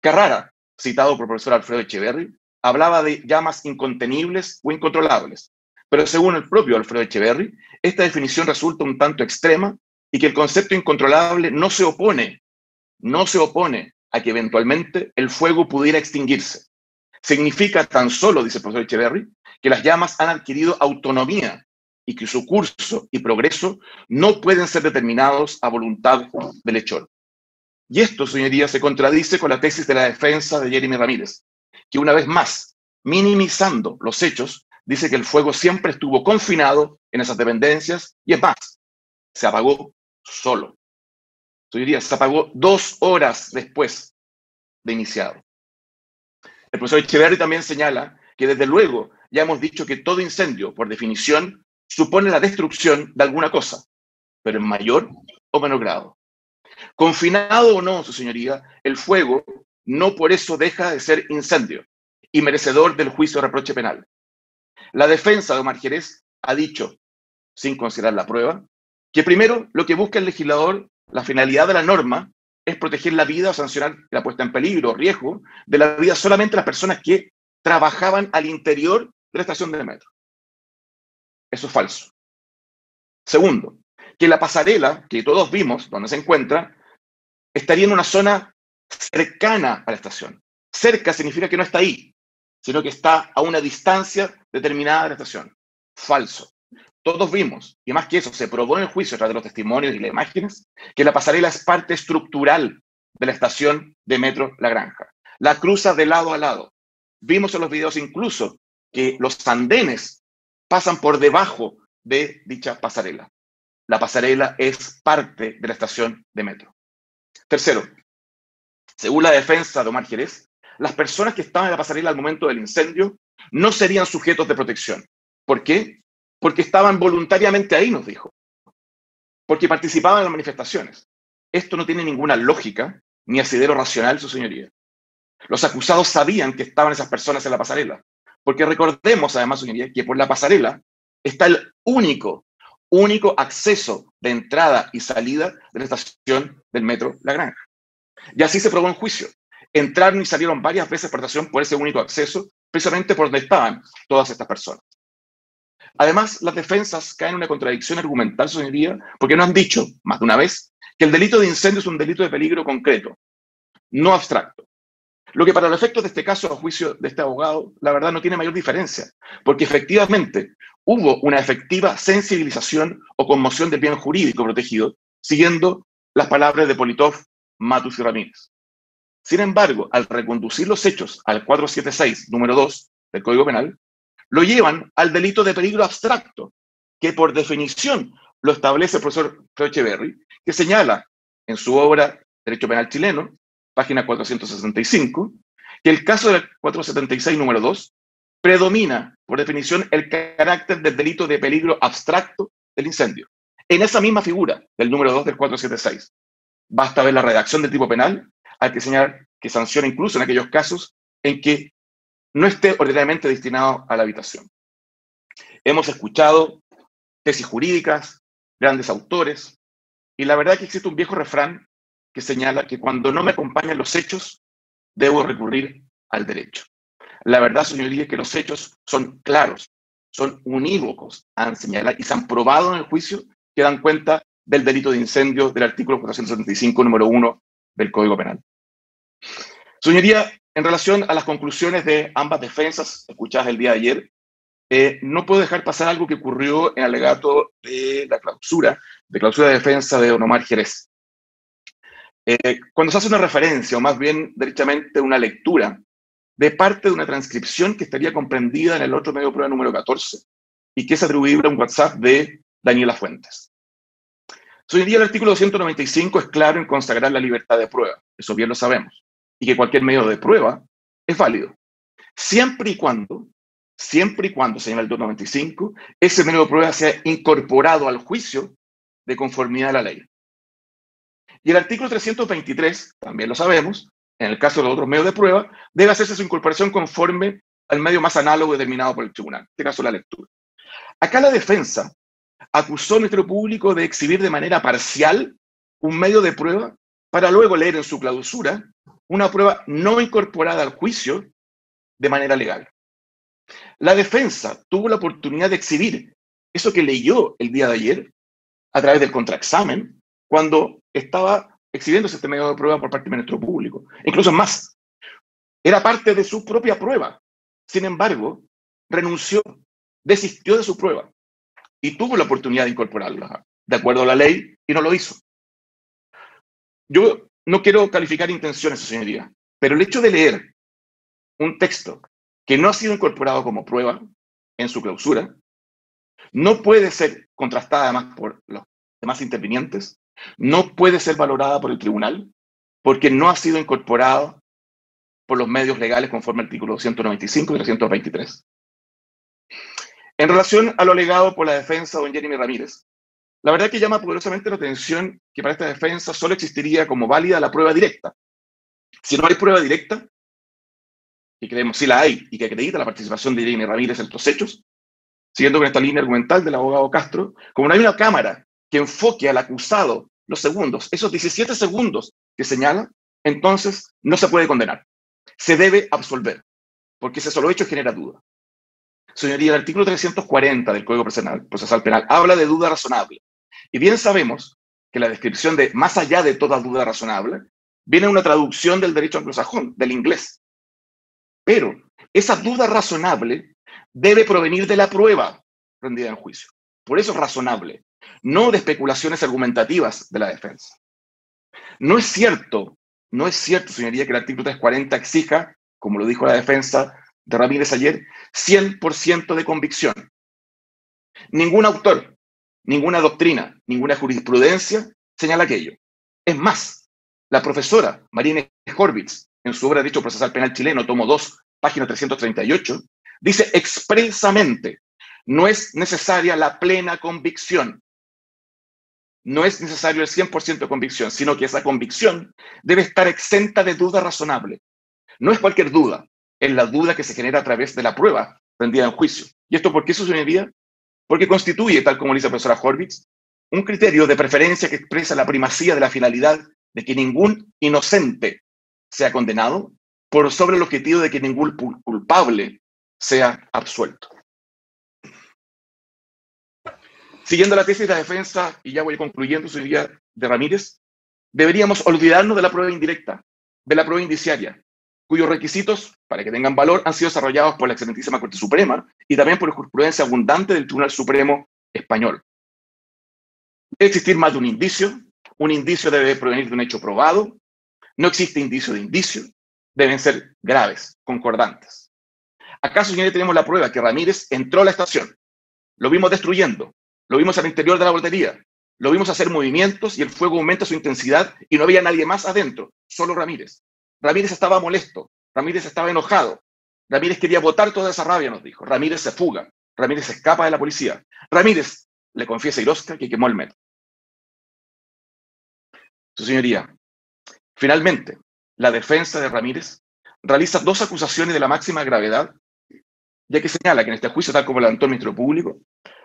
Carrara, citado por el profesor Alfredo Echeverri, hablaba de llamas incontenibles o incontrolables, pero según el propio Alfredo Echeverri, esta definición resulta un tanto extrema y que el concepto incontrolable no se opone a que eventualmente el fuego pudiera extinguirse. Significa tan solo, dice el profesor Echeverri, que las llamas han adquirido autonomía y que su curso y progreso no pueden ser determinados a voluntad del hechor. Y esto, señorías, se contradice con la tesis de la defensa de Jeremy Ramírez, que una vez más, minimizando los hechos, dice que el fuego siempre estuvo confinado en esas dependencias y es más, se apagó solo. Señorías, se apagó 2 horas después de iniciado. El profesor Echeverry también señala que desde luego ya hemos dicho que todo incendio, por definición, supone la destrucción de alguna cosa, pero en mayor o menor grado. Confinado o no, su señoría, el fuego no por eso deja de ser incendio y merecedor del juicio de reproche penal. La defensa de Omar Jerez ha dicho, sin considerar la prueba, que primero lo que busca el legislador, la finalidad de la norma, es proteger la vida o sancionar la puesta en peligro o riesgo de la vida solamente de las personas que trabajaban al interior de la estación de metro. Eso es falso. Segundo, que la pasarela, que todos vimos donde se encuentra, estaría en una zona cercana a la estación. Cerca significa que no está ahí, sino que está a una distancia determinada de la estación. Falso. Todos vimos, y más que eso, se probó en el juicio a través de los testimonios y las imágenes, que la pasarela es parte estructural de la estación de metro La Granja. La cruza de lado a lado. Vimos en los videos incluso que los andenes pasan por debajo de dicha pasarela. La pasarela es parte de la estación de metro. Tercero, según la defensa de Omar Jerez, las personas que estaban en la pasarela al momento del incendio no serían sujetos de protección. ¿Por qué? Porque estaban voluntariamente ahí, nos dijo. Porque participaban en las manifestaciones. Esto no tiene ninguna lógica ni asidero racional, su señoría. Los acusados sabían que estaban esas personas en la pasarela. Porque recordemos, además, su señoría, que por la pasarela está el único acceso de entrada y salida de la estación del metro La Granja. Y así se probó en juicio. Entraron y salieron varias veces por estación por ese único acceso, precisamente por donde estaban todas estas personas. Además, las defensas caen en una contradicción argumental, su señoría, porque no han dicho, más de una vez, que el delito de incendio es un delito de peligro concreto, no abstracto. Lo que para los efectos de este caso, a juicio de este abogado, la verdad no tiene mayor diferencia, porque efectivamente hubo una efectiva sensibilización o conmoción del bien jurídico protegido, siguiendo las palabras de Politov, Matus y Ramírez. Sin embargo, al reconducir los hechos al 476, número 2 del Código Penal, lo llevan al delito de peligro abstracto, que por definición lo establece el profesor Echeverry, que señala en su obra Derecho Penal Chileno, página 465, que el caso del 476, número 2, predomina, por definición, el carácter del delito de peligro abstracto del incendio. En esa misma figura del número 2 del 476. Basta ver la redacción del tipo penal, hay que señalar que sanciona incluso en aquellos casos en que no esté ordinariamente destinado a la habitación. Hemos escuchado tesis jurídicas, grandes autores, y la verdad es que existe un viejo refrán que señala que cuando no me acompañan los hechos, debo recurrir al derecho. La verdad, señoría, es que los hechos son claros, son unívocos, han señalado y se han probado en el juicio que dan cuenta del delito de incendio del artículo 475, número 1 del Código Penal. Señoría, en relación a las conclusiones de ambas defensas escuchadas el día de ayer, no puedo dejar pasar algo que ocurrió en el alegato de la clausura de defensa de don Omar Jerez. Cuando se hace una referencia, o más bien derechamente una lectura, de parte de una transcripción que estaría comprendida en el otro medio de prueba número 14 y que es atribuible a un WhatsApp de Daniela Fuentes. Hoy en día el artículo 295 es claro en consagrar la libertad de prueba, eso bien lo sabemos, y que cualquier medio de prueba es válido, siempre y cuando, señala el 295, ese medio de prueba sea incorporado al juicio de conformidad a la ley. Y el artículo 323, también lo sabemos, en el caso de los otros medios de prueba, debe hacerse su incorporación conforme al medio más análogo determinado por el tribunal, en este caso la lectura. Acá la defensa acusó al Ministerio Público de exhibir de manera parcial un medio de prueba para luego leer en su clausura una prueba no incorporada al juicio de manera legal. La defensa tuvo la oportunidad de exhibir eso que leyó el día de ayer a través del contraexamen cuando estaba exhibiéndose este medio de prueba por parte del Ministerio Público. Incluso más, era parte de su propia prueba. Sin embargo, renunció, desistió de su prueba y tuvo la oportunidad de incorporarlas de acuerdo a la ley y no lo hizo. Yo no quiero calificar intenciones, señoría, pero el hecho de leer un texto que no ha sido incorporado como prueba en su clausura no puede ser contrastada además por los demás intervinientes, no puede ser valorada por el tribunal porque no ha sido incorporado por los medios legales conforme al artículo 295 y 323. En relación a lo alegado por la defensa de don Jeremy Ramírez, la verdad que llama poderosamente la atención que para esta defensa solo existiría como válida la prueba directa. Si no hay prueba directa, que creemos sí la hay y que acredita la participación de Jeremy Ramírez en estos hechos, siguiendo con esta línea argumental del abogado Castro, como no hay una cámara que enfoque al acusado los segundos, esos 17 segundos que señala, entonces no se puede condenar. Se debe absolver, porque ese solo hecho genera duda. Señoría, el artículo 340 del Código Procesal Penal habla de duda razonable. Y bien sabemos que la descripción de más allá de toda duda razonable viene de una traducción del derecho anglosajón, del inglés. Pero esa duda razonable debe provenir de la prueba rendida en juicio. Por eso es razonable, no de especulaciones argumentativas de la defensa. No es cierto, señoría, que el artículo 340 exija, como lo dijo la defensa de Ramírez ayer, 100% de convicción. Ningún autor, ninguna doctrina, ninguna jurisprudencia señala aquello. Es más, la profesora Marina Horvitz, en su obra Derecho Procesal Penal Chileno, tomo 2, página 338, dice expresamente, no es necesaria la plena convicción. No es necesario el 100% de convicción, sino que esa convicción debe estar exenta de duda razonable. No es cualquier duda, es la duda que se genera a través de la prueba rendida en juicio. ¿Y esto por qué sucedería? Porque constituye, tal como dice la profesora Horvitz, un criterio de preferencia que expresa la primacía de la finalidad de que ningún inocente sea condenado por sobre el objetivo de que ningún culpable sea absuelto. Siguiendo la tesis de la defensa, y ya voy concluyendo, señoría, de Ramírez, deberíamos olvidarnos de la prueba indirecta, de la prueba indiciaria, cuyos requisitos, para que tengan valor, han sido desarrollados por la excelentísima Corte Suprema y también por la jurisprudencia abundante del Tribunal Supremo Español. Debe existir más de un indicio debe provenir de un hecho probado, no existe indicio de indicio, deben ser graves, concordantes. ¿Acaso, señores, tenemos la prueba que Ramírez entró a la estación? Lo vimos destruyendo, lo vimos al interior de la boletería, lo vimos hacer movimientos y el fuego aumenta su intensidad y no había nadie más adentro, solo Ramírez. Ramírez estaba molesto, Ramírez estaba enojado, Ramírez quería botar toda esa rabia, nos dijo. Ramírez se fuga, Ramírez se escapa de la policía. Ramírez le confiesa a Irosca que quemó el metro. Su señoría, finalmente, la defensa de Ramírez realiza dos acusaciones de la máxima gravedad, ya que señala que en este juicio, tal como lo levantó el Ministerio Público,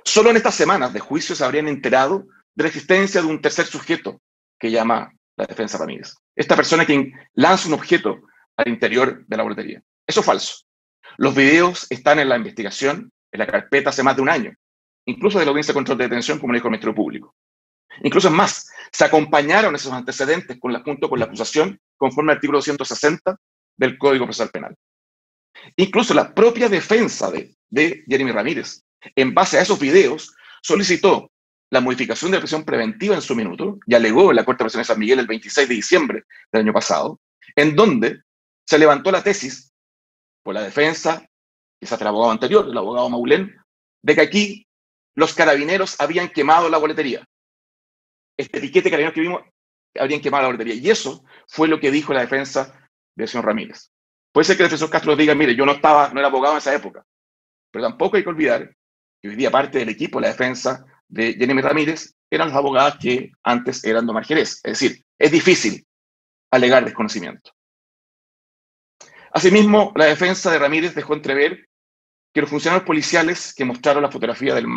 solo en estas semanas de juicio se habrían enterado de la existencia de un tercer sujeto que llama la defensa Ramírez. Esta persona quien lanza un objeto al interior de la boletería. Eso es falso. Los videos están en la investigación, en la carpeta hace más de un año, incluso de la audiencia de control de detención, como le dijo el Ministerio Público. Incluso es más, se acompañaron esos antecedentes junto con la acusación conforme al artículo 260 del Código Procesal Penal. Incluso la propia defensa de Jeremy Ramírez, en base a esos videos, solicitó la modificación de la prisión preventiva en su minuto y alegó en la Corte de Apelaciones de San Miguel el 26 de diciembre del año pasado, en donde se levantó la tesis por la defensa, quizás el abogado anterior, el abogado Maulén, de que aquí los carabineros habían quemado la boletería. Este piquete de carabineros que vimos habrían quemado la boletería. Y eso fue lo que dijo la defensa del señor Ramírez. Puede ser que el defensor Castro diga, mire, yo no era abogado en esa época, pero tampoco hay que olvidar que hoy día parte del equipo de la defensa de Jeremy Ramírez eran los abogados que antes eran de Omar Jerez. Es decir, es difícil alegar desconocimiento. Asimismo, la defensa de Ramírez dejó entrever que los funcionarios policiales que mostraron la fotografía de la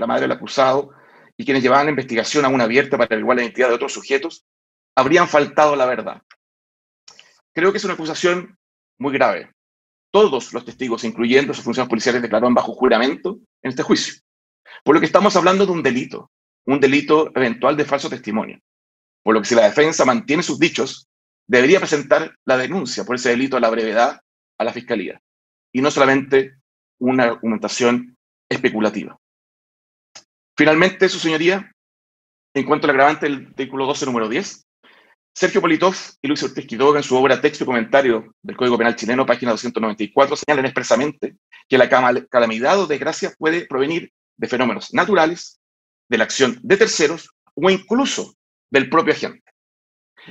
madre del acusado y quienes llevaban la investigación aún abierta para averiguar la identidad de otros sujetos, habrían faltado a la verdad. Creo que es una acusación muy grave. Todos los testigos, incluyendo sus funcionarios policiales, declararon bajo juramento en este juicio. Por lo que estamos hablando de un delito eventual de falso testimonio. Por lo que si la defensa mantiene sus dichos, debería presentar la denuncia por ese delito a la brevedad a la Fiscalía, y no solamente una argumentación especulativa. Finalmente, su señoría, en cuanto al agravante del artículo 12, número 10, Sergio Politov y Luis Ortiz Quiroga, en su obra Texto y Comentario del Código Penal Chileno, página 294, señalan expresamente que la calamidad o desgracia puede provenir de fenómenos naturales, de la acción de terceros o incluso del propio agente.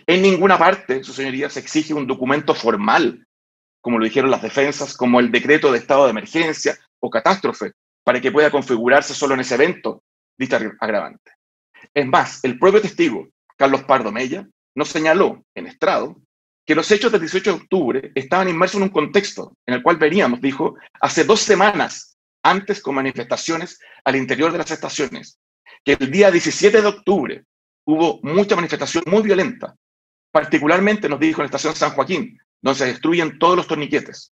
En ninguna parte, su señoría, se exige un documento formal, como lo dijeron las defensas, como el decreto de estado de emergencia o catástrofe, para que pueda configurarse solo en ese evento dicha agravante. Es más, el propio testigo, Carlos Pardo Mella, nos señaló en estrado que los hechos del 18 de octubre estaban inmersos en un contexto en el cual veníamos, dijo, hace 2 semanas antes con manifestaciones al interior de las estaciones, que el día 17 de octubre hubo mucha manifestación muy violenta, particularmente nos dijo en la estación San Joaquín, donde se destruyen todos los torniquetes.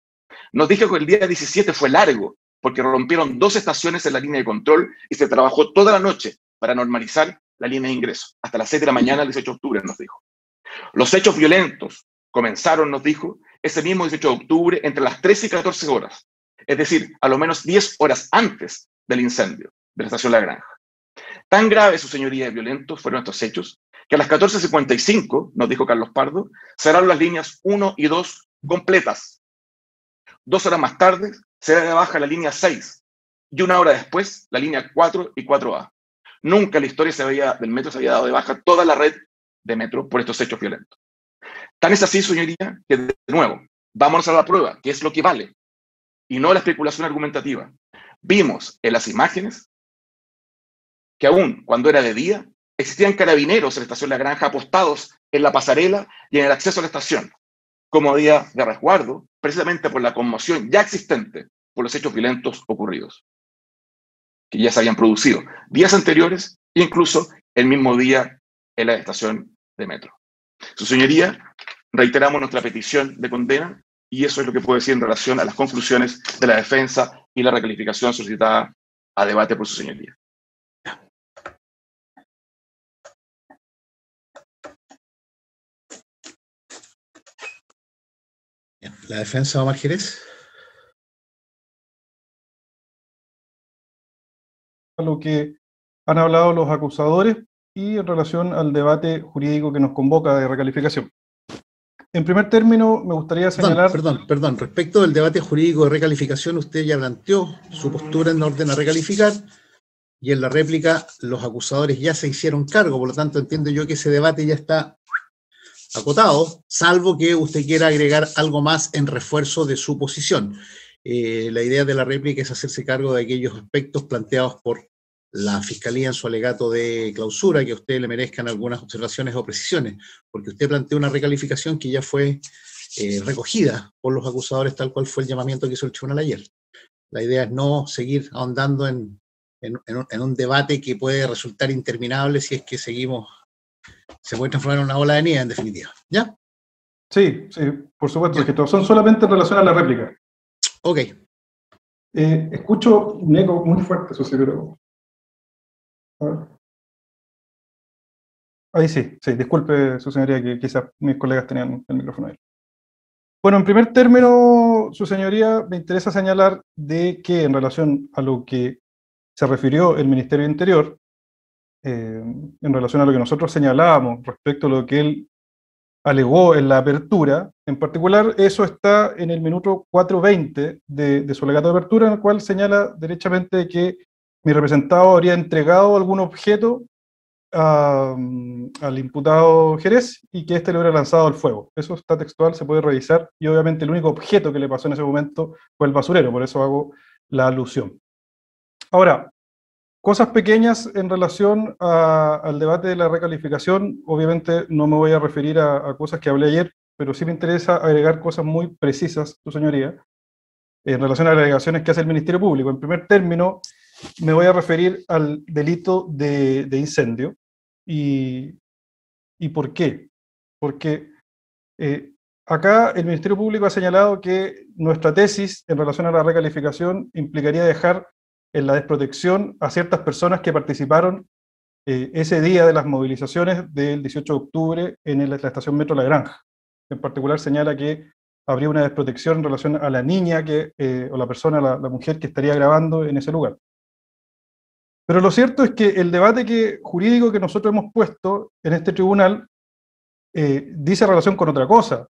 Nos dijo que el día 17 fue largo, porque rompieron 2 estaciones en la línea de control y se trabajó toda la noche para normalizar la línea de ingreso, hasta las 6 de la mañana del 18 de octubre, nos dijo. Los hechos violentos comenzaron, nos dijo, ese mismo 18 de octubre entre las 13 y 14 horas, es decir, a lo menos 10 horas antes del incendio de la estación La Granja. Tan graves, su señoría, y violentos fueron estos hechos, que a las 14:55, nos dijo Carlos Pardo, cerraron las líneas 1 y 2 completas. 2 horas más tarde, se da de baja la línea 6, y 1 hora después, la línea 4 y 4A. Nunca en la historia del metro se había dado de baja toda la red de metro por estos hechos violentos. Tan es así, señoría, que de nuevo, vámonos a la prueba, que es lo que vale, y no la especulación argumentativa. Vimos en las imágenes que aún cuando era de día, existían carabineros en la estación La Granja apostados en la pasarela y en el acceso a la estación, como día de resguardo, precisamente por la conmoción ya existente por los hechos violentos ocurridos, que ya se habían producido días anteriores e incluso el mismo día en la estación de metro. Su señoría, reiteramos nuestra petición de condena y eso es lo que puedo decir en relación a las conclusiones de la defensa y la recalificación solicitada a debate por su señoría. Bien. La defensa, Omar Jerez. A lo que han hablado los acusadores y en relación al debate jurídico que nos convoca de recalificación. En primer término, me gustaría señalar... Perdón. Respecto del debate jurídico de recalificación, usted ya planteó su postura en orden a recalificar y en la réplica los acusadores ya se hicieron cargo, por lo tanto entiendo yo que ese debate ya está acotado, salvo que usted quiera agregar algo más en refuerzo de su posición. La idea de la réplica es hacerse cargo de aquellos aspectos planteados por la Fiscalía en su alegato de clausura, que a usted le merezcan algunas observaciones o precisiones, porque usted planteó una recalificación que ya fue recogida por los acusadores, tal cual fue el llamamiento que hizo el tribunal ayer. La idea es no seguir ahondando en un debate que puede resultar interminable si es que seguimos, se puede transformar en una ola de nieve, en definitiva. ¿Ya? Sí, por supuesto, que son solamente en relación a la réplica. Ok. Escucho un eco muy fuerte, socio. Ahí sí, disculpe, su señoría, que quizás mis colegas tenían el micrófono ahí. Bueno, en primer término, su señoría, me interesa señalar de que en relación a lo que se refirió el Ministerio de Interior, en relación a lo que nosotros señalábamos respecto a lo que él alegó en la apertura, en particular eso está en el minuto 4:20 de su alegato de apertura, en el cual señala derechamente que mi representado habría entregado algún objeto al imputado Jerez y que éste le hubiera lanzado al fuego. Eso está textual, se puede revisar, y obviamente el único objeto que le pasó en ese momento fue el basurero, por eso hago la alusión. Ahora, cosas pequeñas en relación al debate de la recalificación. Obviamente no me voy a referir a cosas que hablé ayer, pero sí me interesa agregar cosas muy precisas, su señoría, en relación a las alegaciones que hace el Ministerio Público. En primer término, me voy a referir al delito de incendio. ¿Y por qué? Porque acá el Ministerio Público ha señalado que nuestra tesis en relación a la recalificación implicaría dejar en la desprotección a ciertas personas que participaron ese día de las movilizaciones del 18 de octubre en la estación Metro La Granja. En particular señala que habría una desprotección en relación a la niña o la persona, la mujer que estaría grabando en ese lugar. Pero lo cierto es que el debate jurídico que nosotros hemos puesto en este tribunal dice relación con otra cosa.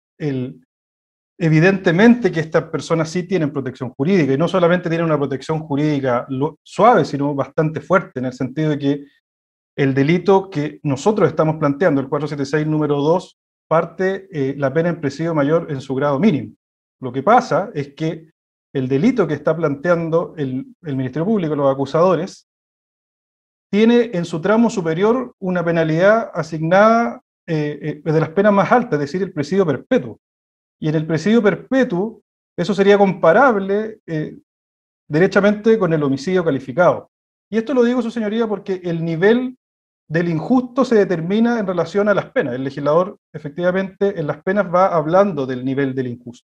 Evidentemente que estas personas sí tienen protección jurídica, y no solamente tienen una protección jurídica suave, sino bastante fuerte, en el sentido de que el delito que nosotros estamos planteando, el 476 número 2, parte la pena en presidio mayor en su grado mínimo. Lo que pasa es que el delito que está planteando el Ministerio Público, los acusadores, tiene en su tramo superior una penalidad asignada de las penas más altas, es decir, el presidio perpetuo. Y en el presidio perpetuo, eso sería comparable derechamente con el homicidio calificado. Y esto lo digo, su señoría, porque el nivel del injusto se determina en relación a las penas. El legislador, efectivamente, en las penas va hablando del nivel del injusto.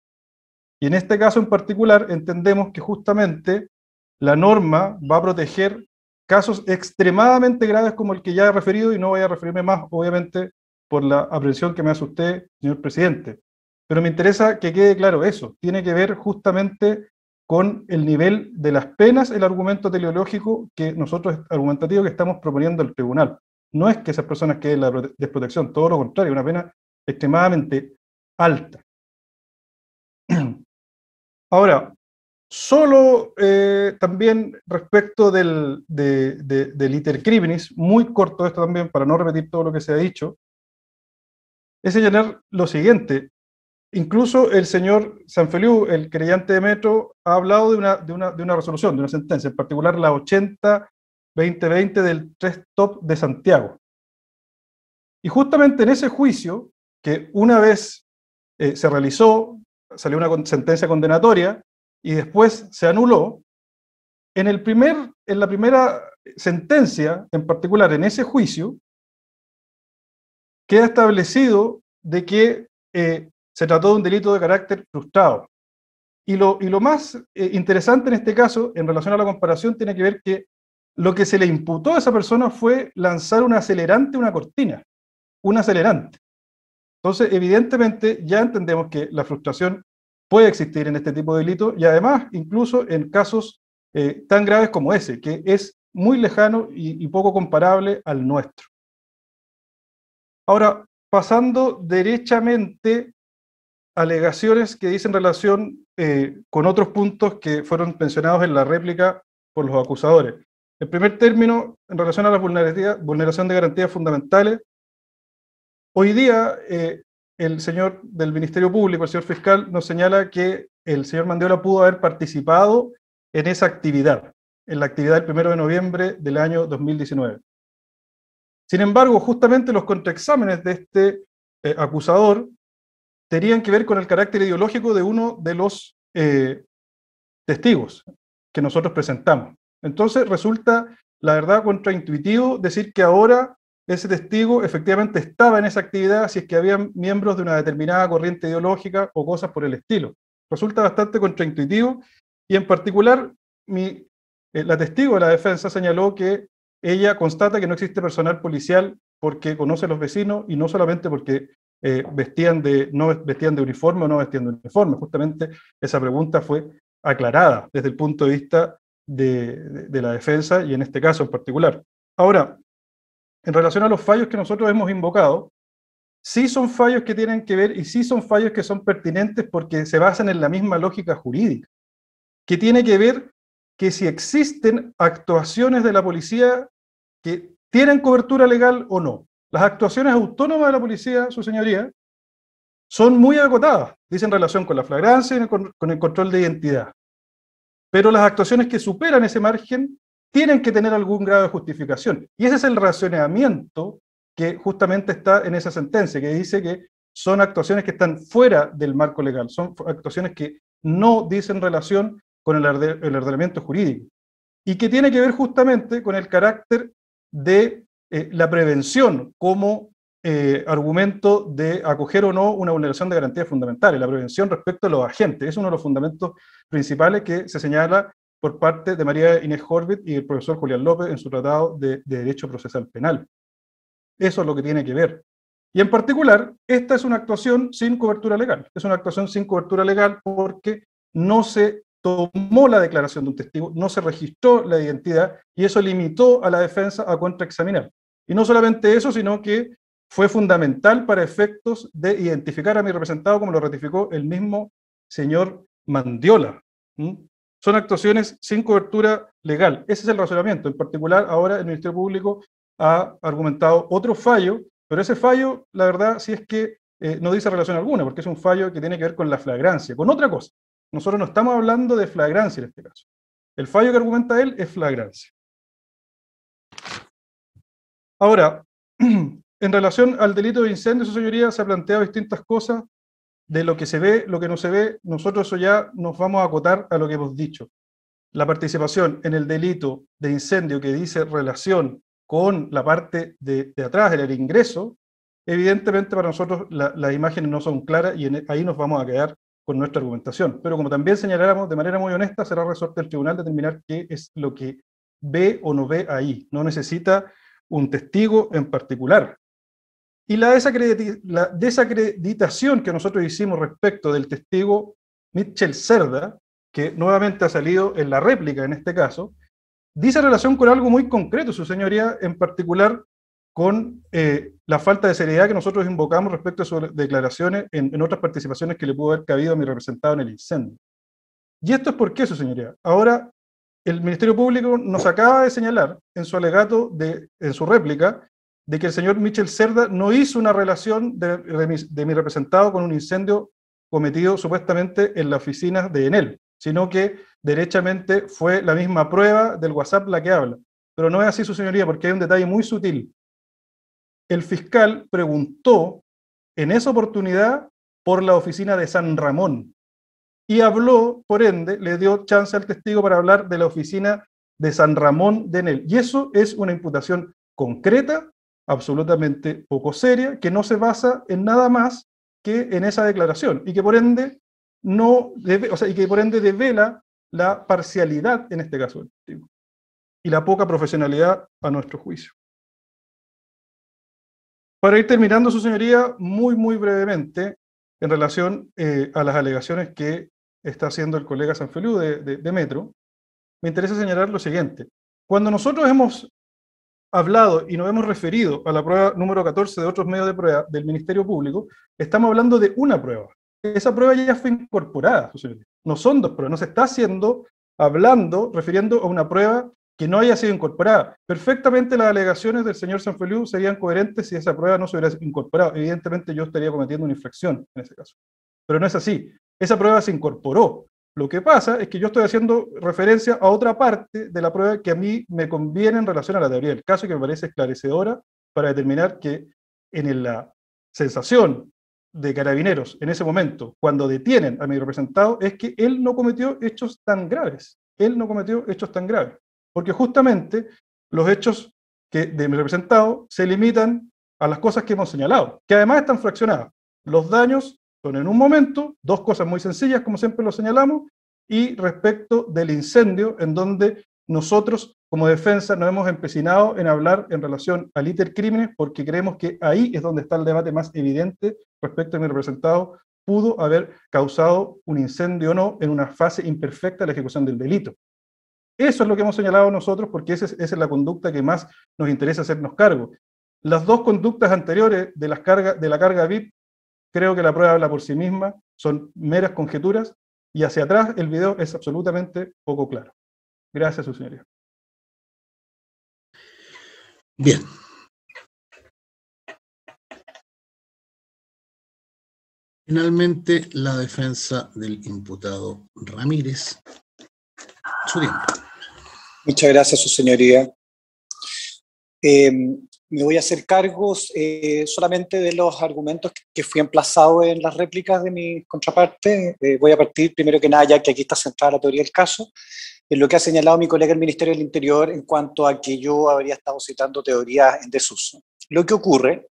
Y en este caso en particular, entendemos que justamente la norma va a proteger casos extremadamente graves como el que ya he referido, y no voy a referirme más, obviamente, por la aprehensión que me hace usted, señor presidente. Pero me interesa que quede claro eso. Tiene que ver justamente con el nivel de las penas, el argumento teleológico argumentativo que estamos proponiendo al tribunal. No es que esas personas queden en la desprotección, todo lo contrario, una pena extremadamente alta. Ahora, solo también respecto del iter criminis, muy corto esto también, para no repetir todo lo que se ha dicho, es señalar lo siguiente. Incluso el señor Sanfeliu, el querellante de Metro, ha hablado de una resolución, de una sentencia, en particular la 80-2020 del 3 Top de Santiago. Y justamente en ese juicio, que una vez se realizó, salió una sentencia condenatoria y después se anuló, en la primera sentencia, en particular en ese juicio, queda establecido de que se trató de un delito de carácter frustrado. Y lo más interesante en este caso, en relación a la comparación, tiene que ver que lo que se le imputó a esa persona fue lanzar un acelerante a una cortina, un acelerante. Entonces, evidentemente, ya entendemos que la frustración puede existir en este tipo de delitos, y además, incluso en casos tan graves como ese, que es muy lejano y poco comparable al nuestro. Ahora, pasando derechamente alegaciones que dicen relación con otros puntos que fueron mencionados en la réplica por los acusadores. En primer término, en relación a la vulneración de garantías fundamentales, hoy día el señor del Ministerio Público, el señor fiscal, nos señala que el señor Mandiola pudo haber participado en esa actividad, en la actividad del 1 de noviembre del año 2019. Sin embargo, justamente los contraexámenes de este acusador tenían que ver con el carácter ideológico de uno de los testigos que nosotros presentamos. Entonces resulta, la verdad, contraintuitivo decir que ahora ese testigo efectivamente estaba en esa actividad si es que había miembros de una determinada corriente ideológica o cosas por el estilo. Resulta bastante contraintuitivo, y en particular la testigo de la defensa señaló que ella constata que no existe personal policial porque conoce a los vecinos, y no solamente porque no vestían de uniforme o no vestían de uniforme. Justamente esa pregunta fue aclarada desde el punto de vista de la defensa, y en este caso en particular. Ahora, en relación a los fallos que nosotros hemos invocado, sí son fallos que tienen que ver, y sí son fallos que son pertinentes porque se basan en la misma lógica jurídica, que tiene que ver que si existen actuaciones de la policía que tienen cobertura legal o no. Las actuaciones autónomas de la policía, su señoría, son muy acotadas, dicen relación con la flagrancia y con el control de identidad. Pero las actuaciones que superan ese margen tienen que tener algún grado de justificación. Y ese es el racionamiento que justamente está en esa sentencia, que dice que son actuaciones que están fuera del marco legal, son actuaciones que no dicen relación con el ordenamiento jurídico, y que tiene que ver justamente con el carácter de la prevención como argumento de acoger o no una vulneración de garantías fundamentales, la prevención respecto a los agentes. Es uno de los fundamentos principales que se señala por parte de María Inés Horvitz y el profesor Julián López en su tratado de Derecho Procesal Penal. Eso es lo que tiene que ver. Y en particular, esta es una actuación sin cobertura legal. Es una actuación sin cobertura legal porque no se tomó la declaración de un testigo, no se registró la identidad y eso limitó a la defensa a contraexaminar. Y no solamente eso, sino que fue fundamental para efectos de identificar a mi representado, como lo ratificó el mismo señor Mandiola. Son actuaciones sin cobertura legal. Ese es el razonamiento. En particular, ahora el Ministerio Público ha argumentado otro fallo, pero ese fallo, la verdad, sí es que no dice relación alguna, porque es un fallo que tiene que ver con la flagrancia, con otra cosa. Nosotros no estamos hablando de flagrancia en este caso. El fallo que argumenta él es flagrancia. Ahora, en relación al delito de incendio, su señoría, se ha planteado distintas cosas de lo que se ve, lo que no se ve. Nosotros eso ya nos vamos a acotar a lo que hemos dicho. La participación en el delito de incendio que dice relación con la parte de atrás, el ingreso, evidentemente para nosotros las imágenes no son claras y ahí nos vamos a quedar con nuestra argumentación. Pero como también señaláramos de manera muy honesta, será resorte del tribunal determinar qué es lo que ve o no ve ahí. No necesita un testigo en particular. Y la desacreditación que nosotros hicimos respecto del testigo Mitchell Cerda, que nuevamente ha salido en la réplica en este caso, dice relación con algo muy concreto, su señoría, en particular con la falta de seriedad que nosotros invocamos respecto a sus declaraciones en otras participaciones que le pudo haber cabido a mi representado en el incendio. ¿Y esto es por qué, su señoría? Ahora, el Ministerio Público nos acaba de señalar en su alegato, en su réplica, de que el señor Mitchell Cerda no hizo una relación de mi representado con un incendio cometido supuestamente en la oficina de Enel, sino que derechamente fue la misma prueba del WhatsApp la que habla. Pero no es así, su señoría, porque hay un detalle muy sutil. El fiscal preguntó en esa oportunidad por la oficina de San Ramón y habló, por ende, le dio chance al testigo para hablar de la oficina de San Ramón de Enel. Y eso es una imputación concreta, absolutamente poco seria, que no se basa en nada más que en esa declaración y que por ende devela la parcialidad en este caso del testigo y la poca profesionalidad a nuestro juicio. Para ir terminando, su señoría, muy brevemente, en relación a las alegaciones que está haciendo el colega Sanfeliu de Metro, me interesa señalar lo siguiente. Cuando nosotros hemos hablado y nos hemos referido a la prueba número 14 de otros medios de prueba del Ministerio Público, estamos hablando de una prueba. Esa prueba ya fue incorporada, su señoría. No son dos pruebas, no se está refiriendo a una prueba que no haya sido incorporada. Perfectamente las alegaciones del señor Sanfeliu serían coherentes si esa prueba no se hubiera incorporado. Evidentemente yo estaría cometiendo una infracción en ese caso. Pero no es así. Esa prueba se incorporó. Lo que pasa es que yo estoy haciendo referencia a otra parte de la prueba que a mí me conviene en relación a la teoría del caso y que me parece esclarecedora para determinar que en la sensación de Carabineros en ese momento, cuando detienen a mi representado, es que él no cometió hechos tan graves. Él no cometió hechos tan graves. Porque justamente los hechos de mi representado se limitan a las cosas que hemos señalado, que además están fraccionadas. Los daños son en un momento, dos cosas muy sencillas, como siempre lo señalamos, y respecto del incendio, en donde nosotros, como defensa, nos hemos empecinado en hablar en relación al íter crímenes, porque creemos que ahí es donde está el debate más evidente respecto a mi representado, pudo haber causado un incendio o no en una fase imperfecta de la ejecución del delito. Eso es lo que hemos señalado nosotros, porque esa es la conducta que más nos interesa hacernos cargo. Las dos conductas anteriores de la carga VIP, creo que la prueba habla por sí misma, son meras conjeturas, y hacia atrás el video es absolutamente poco claro. Gracias, su señoría. Bien. Finalmente, la defensa del imputado Ramírez. Su tiempo. Muchas gracias, su señoría. Me voy a hacer cargos solamente de los argumentos que fui emplazado en las réplicas de mi contraparte. Voy a partir primero que nada, ya que aquí está centrada la teoría del caso, en lo que ha señalado mi colega del Ministerio del Interior en cuanto a que yo habría estado citando teorías en desuso. Lo que ocurre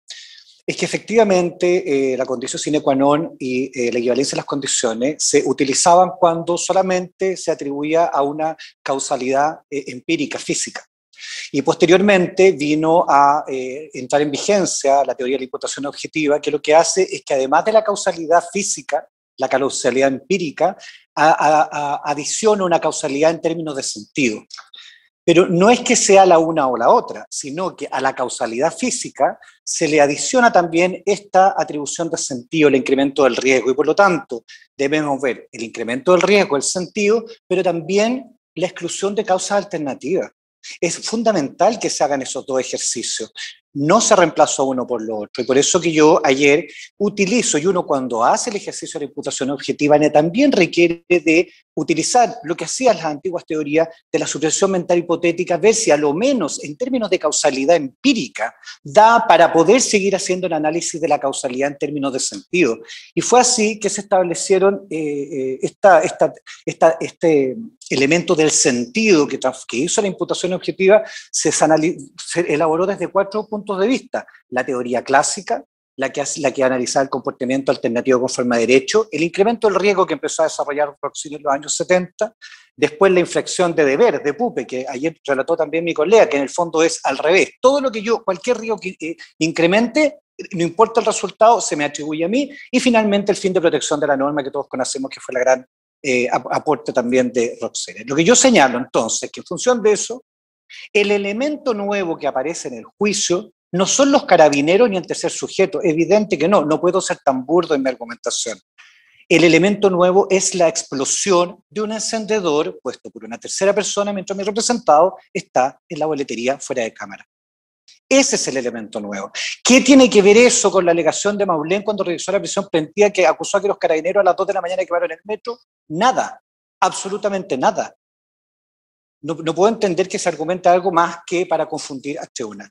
es que efectivamente la condición sine qua non y la equivalencia de las condiciones se utilizaban cuando solamente se atribuía a una causalidad empírica, física. Y posteriormente vino a entrar en vigencia la teoría de la imputación objetiva, que lo que hace es que además de la causalidad física, la causalidad empírica, adiciona una causalidad en términos de sentido. Pero no es que sea la una o la otra, sino que a la causalidad física se le adiciona también esta atribución de sentido, el incremento del riesgo, y por lo tanto debemos ver el incremento del riesgo, el sentido, pero también la exclusión de causas alternativas. Es fundamental que se hagan esos dos ejercicios. No se reemplazó uno por lo otro. Y por eso que yo ayer utilizo, y uno cuando hace el ejercicio de la imputación objetiva, también requiere de utilizar lo que hacían las antiguas teorías de la supresión mental hipotética, ver si a lo menos en términos de causalidad empírica da para poder seguir haciendo el análisis de la causalidad en términos de sentido. Y fue así que se establecieron este elemento del sentido que hizo la imputación objetiva, se elaboró desde 4 puntos de vista: la teoría clásica, la que analizaba el comportamiento alternativo conforme a derecho, el incremento del riesgo que empezó a desarrollar Roxin en los años 70, después la inflexión de deber, de Puppe, que ayer relató también mi colega, que en el fondo es al revés. Todo lo que cualquier riesgo que incremente, no importa el resultado, se me atribuye a mí, y finalmente el fin de protección de la norma que todos conocemos, que fue la gran aporte también de Roxin. Lo que yo señalo entonces, que en función de eso, el elemento nuevo que aparece en el juicio no son los carabineros ni el tercer sujeto, evidente que no puedo ser tan burdo en mi argumentación. El elemento nuevo es la explosión de un encendedor puesto por una tercera persona mientras mi representado está en la boletería fuera de cámara. Ese es el elemento nuevo. ¿Qué tiene que ver eso con la alegación de Maulén cuando revisó la prisión preventiva que acusó a que los carabineros a las 2 de la mañana quemaron el metro? Nada, absolutamente nada. No puedo entender que se argumente algo más que para confundir a una.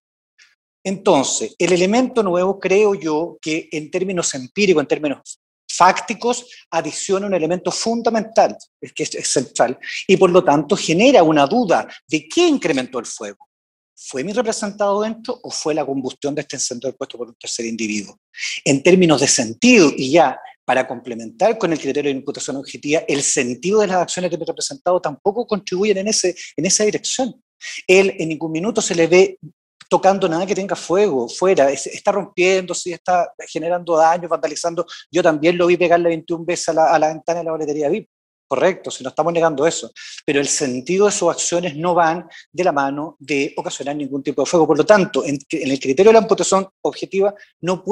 Entonces, el elemento nuevo, creo yo, que en términos empíricos, en términos fácticos, adiciona un elemento fundamental, que es central, y por lo tanto genera una duda de qué incrementó el fuego. ¿Fue mi representado dentro o fue la combustión de este encendedor puesto por un tercer individuo? En términos de sentido, y ya para complementar con el criterio de imputación objetiva, el sentido de las acciones de mi representado tampoco contribuyen en esa dirección. Él en ningún minuto se le ve tocando nada que tenga fuego fuera, está rompiendo, sí, está generando daños, vandalizando. Yo también lo vi pegarle 21 veces a la ventana de la boletería VIP. Correcto, si no estamos negando eso, pero el sentido de sus acciones no van de la mano de ocasionar ningún tipo de fuego. Por lo tanto, en el criterio de la imputación objetiva no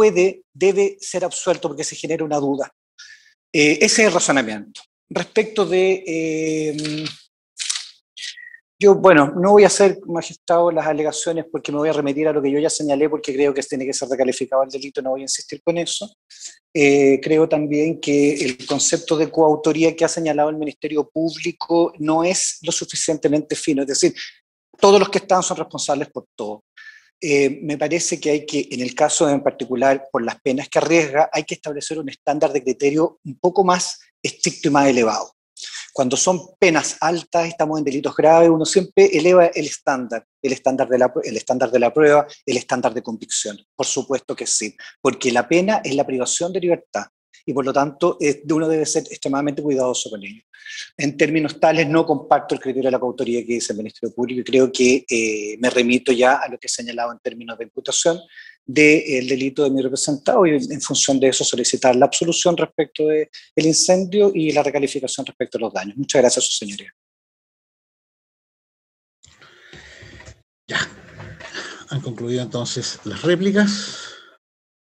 debe ser absuelto porque se genera una duda. Ese es el razonamiento. Respecto de... yo, bueno, no voy a hacer, magistrado, las alegaciones porque me voy a remitir a lo que yo ya señalé, porque creo que tiene que ser recalificado el delito, no voy a insistir con eso. Creo también que el concepto de coautoría que ha señalado el Ministerio Público no es lo suficientemente fino, es decir, todos los que están son responsables por todo. Me parece que hay que, en el caso en particular, por las penas que arriesga, hay que establecer un estándar de criterio un poco más estricto y más elevado. Cuando son penas altas, estamos en delitos graves, uno siempre eleva el estándar de la prueba, el estándar de convicción. Por supuesto que sí, porque la pena es la privación de libertad y por lo tanto uno debe ser extremadamente cuidadoso con ello. En términos tales no comparto el criterio de la coautoría que dice el Ministerio Público y creo que me remito ya a lo que he señalado en términos de imputación del delito de mi representado y en función de eso solicitar la absolución respecto del incendio y la recalificación respecto a los daños. Muchas gracias, su señoría. Ya, han concluido entonces las réplicas.